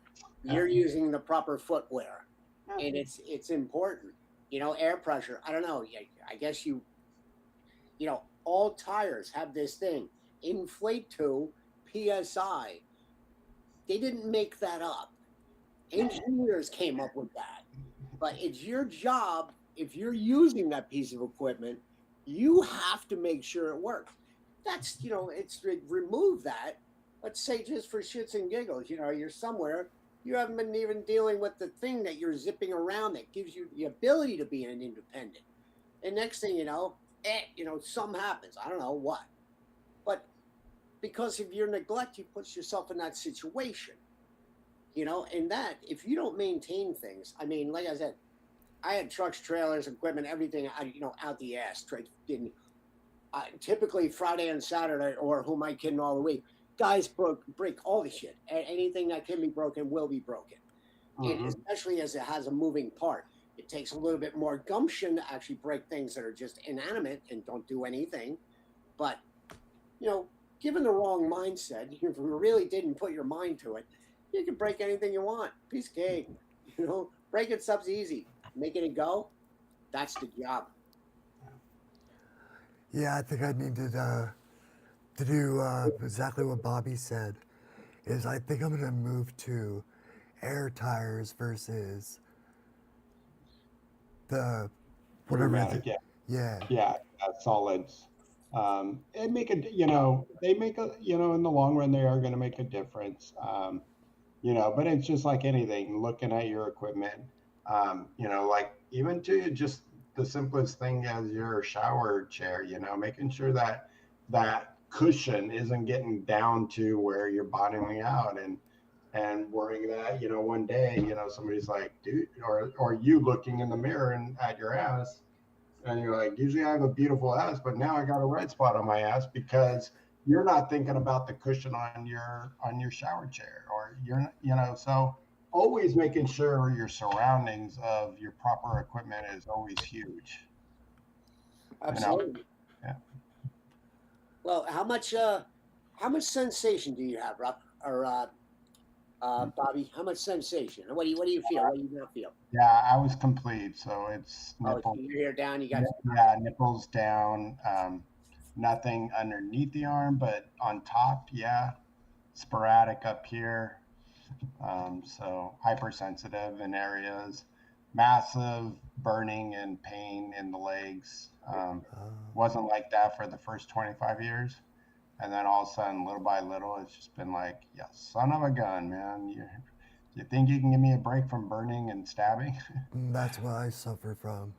You're using the proper footwear, and it's important. You know, air pressure. I don't know. I guess all tires have this thing, inflate to psi. They didn't make that up. Engineers came up with that. But it's your job, if you're using that piece of equipment, you have to make sure it works. That's, remove that. Let's say just for shits and giggles, you're somewhere, you haven't been even dealing with the thing that you're zipping around that gives you the ability to be an independent. And next thing you know, something happens. I don't know what. But because of your neglect, you put yourself in that situation. And that, if you don't maintain things, I mean, like I said, I had trucks, trailers, equipment, everything, out the ass. Typically Friday and Saturday, or who am I kidding, all the week, guys break all the shit. Anything that can be broken will be broken. And especially as it has a moving part. It takes a little bit more gumption to actually break things that are just inanimate and don't do anything. But, given the wrong mindset, if you really didn't put your mind to it, you can break anything you want. Piece of cake. Breaking stuff's easy. Making it go, that's the job. Yeah, I think I need to do exactly what Bobby said. Is I think I'm gonna move to air tires versus the whatever. Pneumatic, solids. They make a, in the long run, they are going to make a difference. But it's just like anything, looking at your equipment, like even to just the simplest thing as your shower chair, making sure that that cushion isn't getting down to where you're bottoming out and worrying that, one day, somebody's like, dude, or you looking in the mirror and at your ass, and you're like, usually I have a beautiful ass, but now I got a red spot on my ass because you're not thinking about the cushion on your shower chair, or so always making sure your surroundings of your proper equipment is always huge. Absolutely. Yeah. Well, how much sensation do you have, Rob, or Bobby? How much sensation? What do you feel? What do you not feel? Yeah, I was complete, so it's nipple. Your hair down. You got nipples down. Nothing underneath the arm, but on top, sporadic up here. So hypersensitive in areas, massive burning and pain in the legs. Wasn't like that for the first 25 years. And then all of a sudden, little by little, it's just been like, yeah, son of a gun, man. You think you can give me a break from burning and stabbing? That's what I suffer from,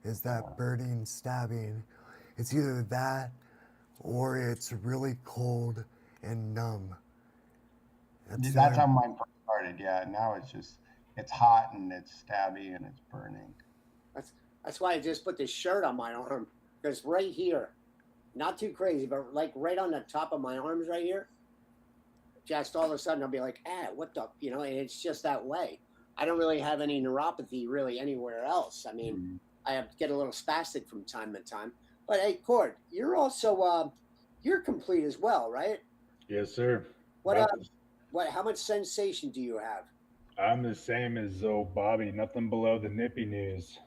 is that burning, stabbing. It's either that or it's really cold and numb. That's how mine first started. Yeah, now it's hot and it's stabby and it's burning. That's why I just put this shirt on my arm, because right here, not too crazy, but like right on the top of my arms right here, just all of a sudden I'll be like, what the, and it's just that way. I don't really have any neuropathy really anywhere else. I mean, I have to get a little spastic from time to time. But hey, Cord, you're also you're complete as well, right? Yes, sir. How much sensation do you have? I'm the same as Bobby, nothing below the nippy news.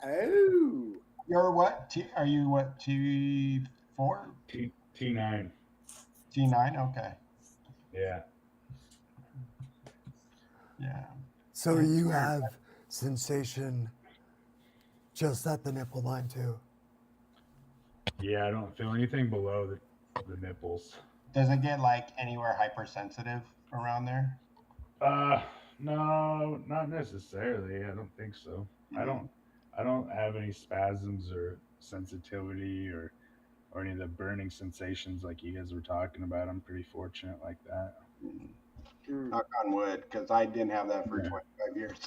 Oh. You're what? Are you what, T4? T9. T9, okay. Yeah. Yeah. So you have sensation just at the nipple line too? Yeah, I don't feel anything below the nipples. Does it get like anywhere hypersensitive around there? No, not necessarily. I don't think so. Mm-hmm. I don't have any spasms or sensitivity or any of the burning sensations like you guys were talking about. I'm pretty fortunate like that. Knock on wood, because I didn't have that for 25 years.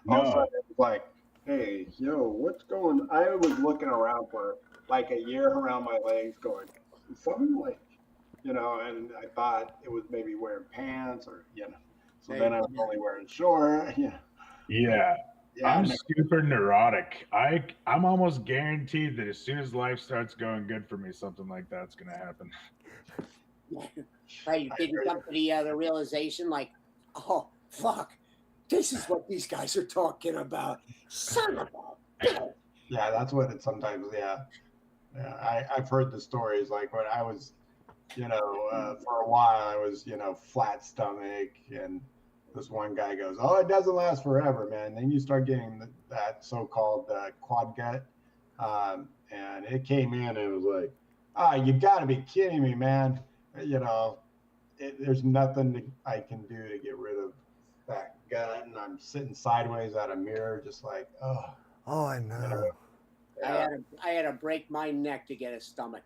All of a sudden it was like, hey, what's going on? I was looking around for like a year around my legs going, something like, and I thought it was maybe wearing pants or, so then I was only wearing shorts. Yeah. I'm man. super neurotic. I'm almost guaranteed that as soon as life starts going good for me, something like that's gonna happen. Right? You didn't come to the realization like, oh fuck, this is what these guys are talking about. Son of a bitch. Yeah, that's what it sometimes. Yeah, I've heard the stories like when I was, for a while I was, flat stomach, and this one guy goes, "Oh, it doesn't last forever, man." Then you start getting that so-called quad gut, and it came in and it was like, "Ah, you got to be kidding me, man!" You know, there's nothing I can do to get rid of that gut, and I'm sitting sideways at a mirror, just like, oh, Oh, I know. yeah. I had to break my neck to get a stomach.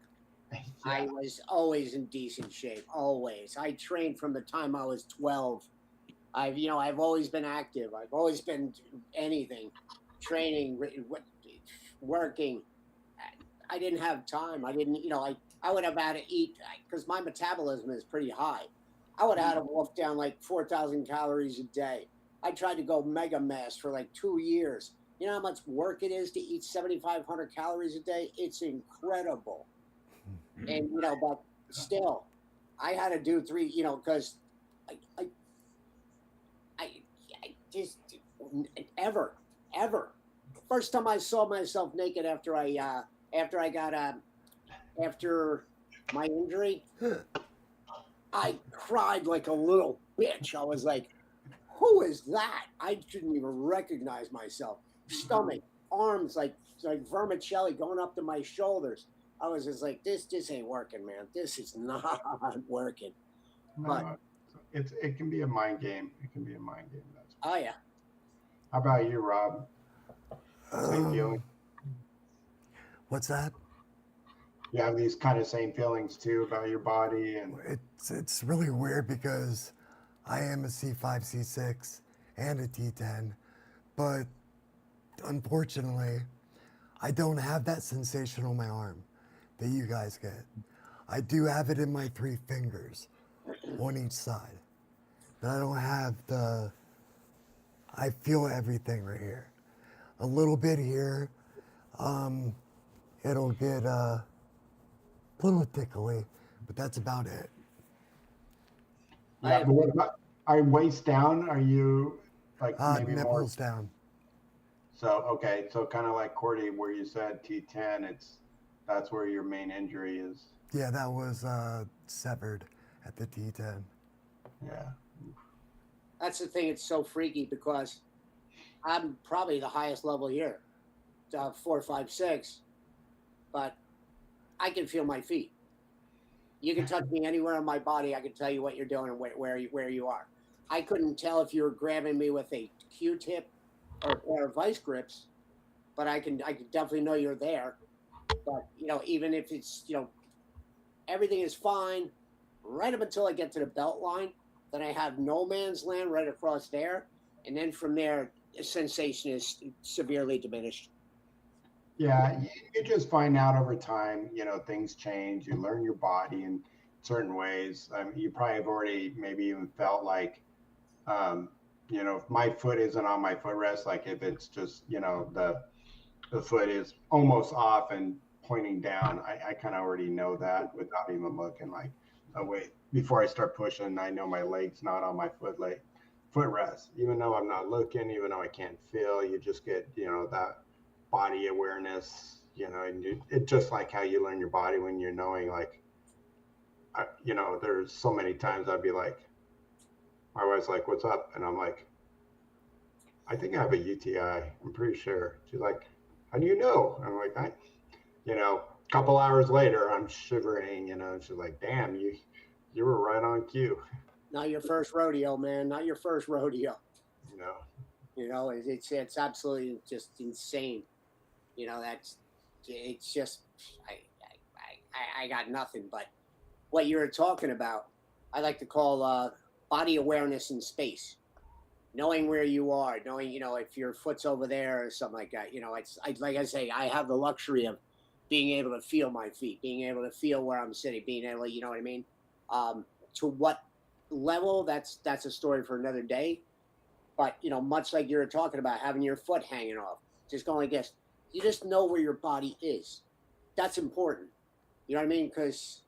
I Yeah. was always in decent shape, always. I trained from the time I was 12. I've always been active. I've always been anything, training, working. I didn't have time. I didn't, I would have had to eat because my metabolism is pretty high. I would have had to wolf down like 4,000 calories a day. I tried to go mega mass for like 2 years. You know how much work it is to eat 7,500 calories a day? It's incredible. And, but still, I had to do three, because I, I, I just ever. First time I saw myself naked after I got after my injury, I cried like a little bitch. I was like, "Who is that?" I didn't even recognize myself. Stomach, arms like vermicelli going up to my shoulders. I was just like, "This ain't working, man. This is not working." But No, it can be a mind game. It can be a mind game. That's oh yeah, How about you, Rob? Same feeling? What's that? You have these kind of same feelings too about your body, and It's really weird because I am a C5, C6, and a T10, but unfortunately, I don't have that sensation on my arm that you guys get. I do have it in my 3 fingers, on each side, but I don't have the. I feel everything right here. A little bit here. It'll get a little tickly, but that's about it. yeah. But what about are waist down? Are you like maybe more? Nipples down. So okay, so kind of like Cordy, where you said T10, that's where your main injury is. Yeah, that was severed at the T10. Yeah. that's the thing. It's so freaky because I'm probably the highest level here, 4, 5, 6, but I can feel my feet. You can touch me anywhere on my body. I can tell you what you're doing and where you are. I couldn't tell if you were grabbing me with a Q-tip or a pair of vice grips, but I can definitely know you're there. But even if it's everything is fine, right up until I get to the belt line, then I have no man's land right across there, and then from there, the sensation is severely diminished. Yeah, you just find out over time, things change. You learn your body in certain ways. You probably have already maybe even felt like, if my foot isn't on my footrest, like if it's just, the foot is almost off and pointing down, I kind of already know that without even looking. Like, oh wait, before I start pushing, I know my leg's not on my footrest. Even though I'm not looking, even though I can't feel, you just get, that body awareness, and it's just like how you learn your body when you're knowing, like, there's so many times I'd be like, my wife's like, "What's up?" And I'm like, "I think I have a UTI. I'm pretty sure." She's like, "How do you know?" And I'm like, a couple hours later, I'm shivering, she's like, "Damn, you were right on cue." Not your first rodeo, man. Not your first rodeo. You know, It's absolutely just insane. It's just I got nothing. But what you were talking about, I like to call body awareness in space. Knowing where you are, knowing if your foot's over there or something like that. Like I say, I have the luxury of being able to feel my feet, being able to feel where I'm sitting, being able, you know what I mean. To what level? That's a story for another day. But much like you were talking about having your foot hanging off, just going like this, you just know where your body is. That's important. You know what I mean? Because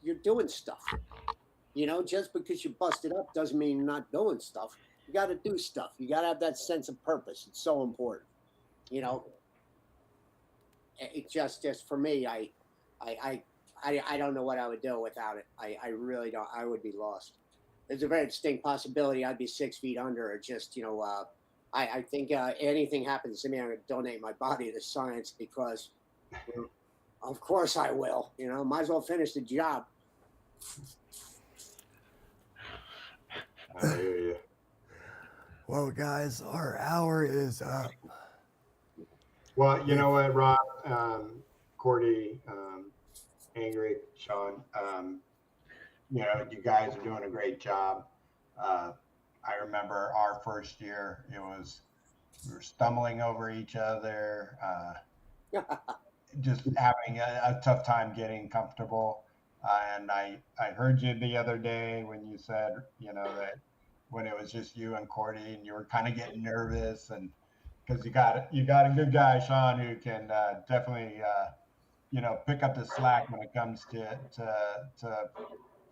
you're doing stuff. Just because you busted up doesn't mean you're not doing stuff. You got to do stuff. You got to have that sense of purpose. It's so important. You know, it just for me, I don't know what I would do without it. I really don't. I would be lost. There's a very distinct possibility I'd be 6 feet under, or just I think anything happens to me, I'm going to donate my body to science because, of course I will. Might as well finish the job. I hear you. Well, guys, our hour is up. Well, you know what, Rob, Cordy, Angry, Sean, you guys are doing a great job. I remember our first year, we were stumbling over each other, just having a tough time getting comfortable. And I heard you the other day when you said, that when it was just you and Cordy and you were kind of getting nervous, and because you got a good guy, Sean, who can definitely, pick up the slack when it comes to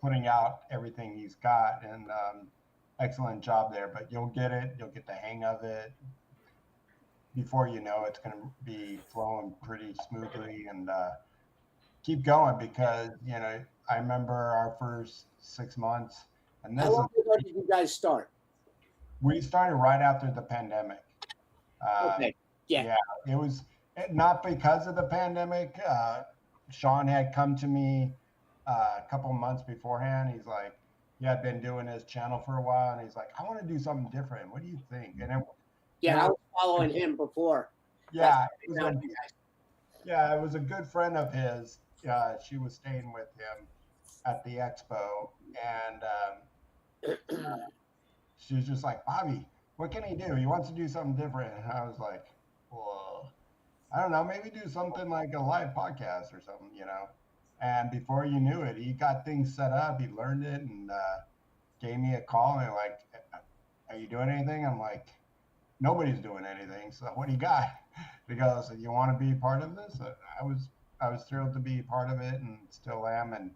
putting out everything he's got, and excellent job there. But you'll get the hang of it. Before you know, it's going to be flowing pretty smoothly, and keep going, because I remember our first 6 months, and How long ago did you guys start? we started right after the pandemic. Okay. Yeah. It was not because of the pandemic. Sean had come to me a couple months beforehand. He's like, he had been doing his channel for a while, and he's like, I want to do something different. What do you think? And I was following him before. Yeah, it was a good friend of his. She was staying with him at the expo, and she was just like, Bobby, what can he do? He wants to do something different. And I was like, well, I don't know, maybe do something like a live podcast or something, And before you knew it, he got things set up. He learned it, and gave me a call, and like, are you doing anything? I'm like, nobody's doing anything. So what do you got? Because you want to be part of this? I was thrilled to be part of it, and still am. And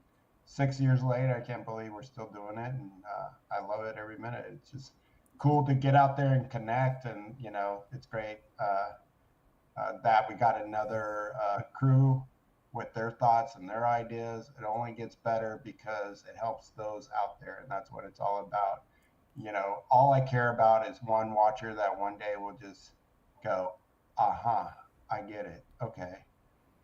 6 years later, I can't believe we're still doing it, and I love it every minute. It's just cool to get out there and connect, and it's great that we got another crew with their thoughts and their ideas. It only gets better because it helps those out there, and that's what it's all about. All I care about is one watcher that one day will just go, I get it. Okay.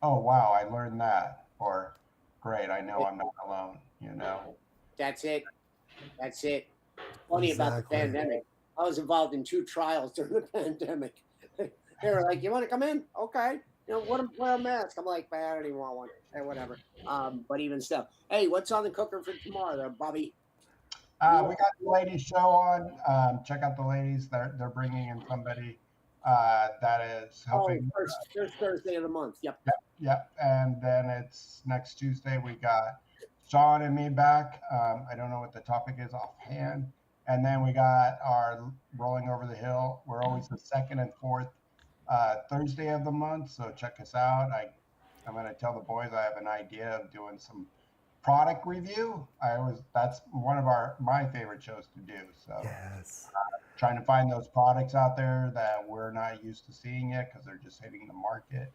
Oh, wow, I learned that. Or, great, I know I'm not alone, That's it. Funny about the pandemic. I was involved in 2 trials during the pandemic. They were like, you want to come in? Okay. Wear a mask. I'm like, I don't even want one. Hey, whatever. But even still. Hey, what's on the cooker for tomorrow there, Bobby? We got the ladies show on. Check out the ladies. They're bringing in somebody that is helping. First Thursday of the month. Yep. And then it's next Tuesday. We got Sean and me back. I don't know what the topic is offhand. And then we got our Rolling Over the Hill. We're always the second and fourth Thursday of the month. So check us out. I'm going to tell the boys I have an idea of doing some product review. That's one of my favorite shows to do. So yes, trying to find those products out there that we're not used to seeing yet because they're just hitting the market.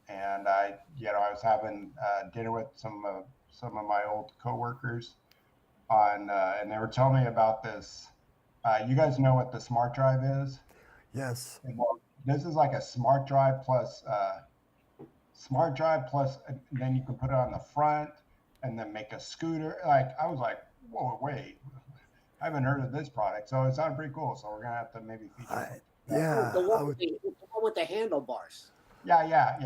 And I was having dinner with some of my old coworkers and they were telling me about this. You guys know what the smart drive is? yes. Well, this is like a smart drive plus, and then you can put it on the front and then make a scooter. Like, I was like, whoa, wait, I haven't heard of this product. So it sounded pretty cool. So we're going to have to maybe feature it. Yeah. The one with the handlebars. Yeah.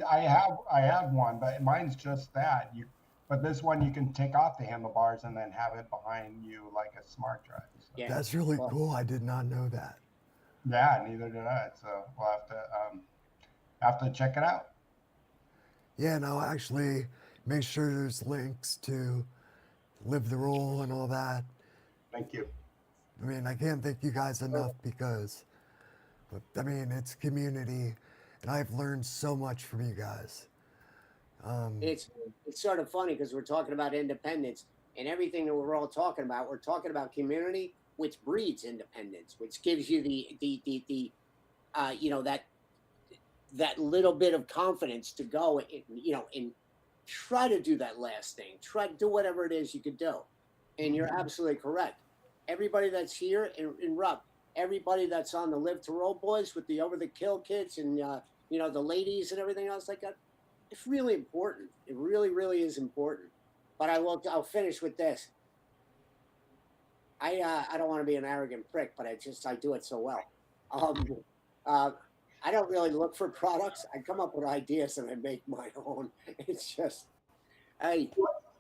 I have one, but mine's just that. But this one, you can take off the handlebars and then have it behind you like a smart drive. So. Yeah. That's really cool. I did not know that. Yeah, neither did I. So we'll have to check it out. Yeah, and I'll actually make sure there's links to Live the Role and all that. Thank you. I mean, I can't thank you guys enough because, I mean, it's community, and I've learned so much from you guys. It's sort of funny because we're talking about independence and everything that we're all talking about. We're talking about community, which breeds independence, which gives you the you know, that little bit of confidence to go and, you know, and try to do that last thing. Try to do whatever it is you could do. And you're absolutely correct. Everybody that's here in Rob, everybody that's on the Live to Roll boys with the Over the Kill kids and you know, the ladies and everything else like that. It's really important. It really, really is important. But I'll finish with this. I don't want to be an arrogant prick, but I do it so well. I don't really look for products. I come up with ideas and I make my own. It's just, hey,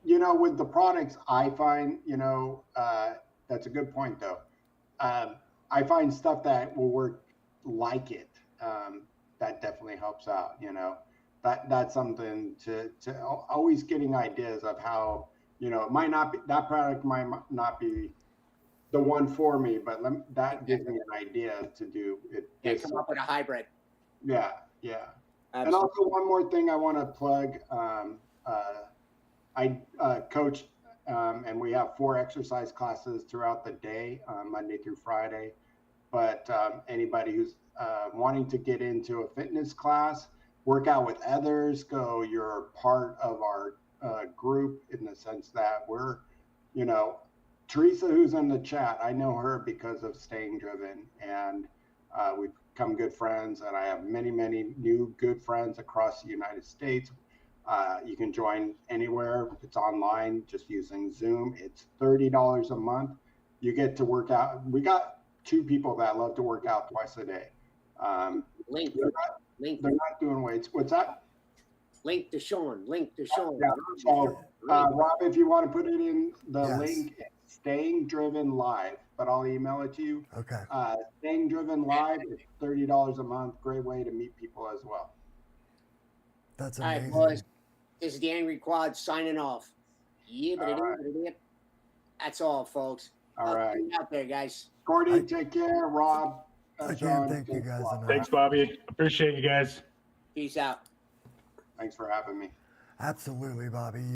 You know, with the products, I find, you know, that's a good point though. I find stuff that will work like it. That definitely helps out, you know. That's something to always getting ideas of how, you know, it might not be, that product might not be the one for me, but that gives me an idea to do it. yeah, come up with a hybrid. Yeah, yeah. Absolutely. And also one more thing I want to plug. I coach, and we have 4 exercise classes throughout the day, Monday through Friday. But anybody who's wanting to get into a fitness class, work out with others, you're part of our group in the sense that we're, you know, Teresa, who's in the chat, I know her because of Staying Driven, and we've become good friends, and I have many, many new good friends across the United States. You can join anywhere. It's online, just using Zoom. It's $30 a month. You get to work out. We got 2 people that love to work out twice a day. Link. They're not doing weights. What's that? Link to Sean. Link to Sean. Yeah. So, Rob, if you want to put it in the Yes. link, it's Staying Driven Live, but I'll email it to you. Okay. Staying Driven Live is $30 a month. Great way to meet people as well. That's All right, amazing. boys. This is the Angry Quad signing off. Yeah, that's all, folks. All right. See you out there, guys. Cordy, take care. Rob, I Sean, can't thank you thanks a guys lot. enough. Thanks, Bobby. Appreciate you guys. Peace out. Thanks for having me. Absolutely, Bobby.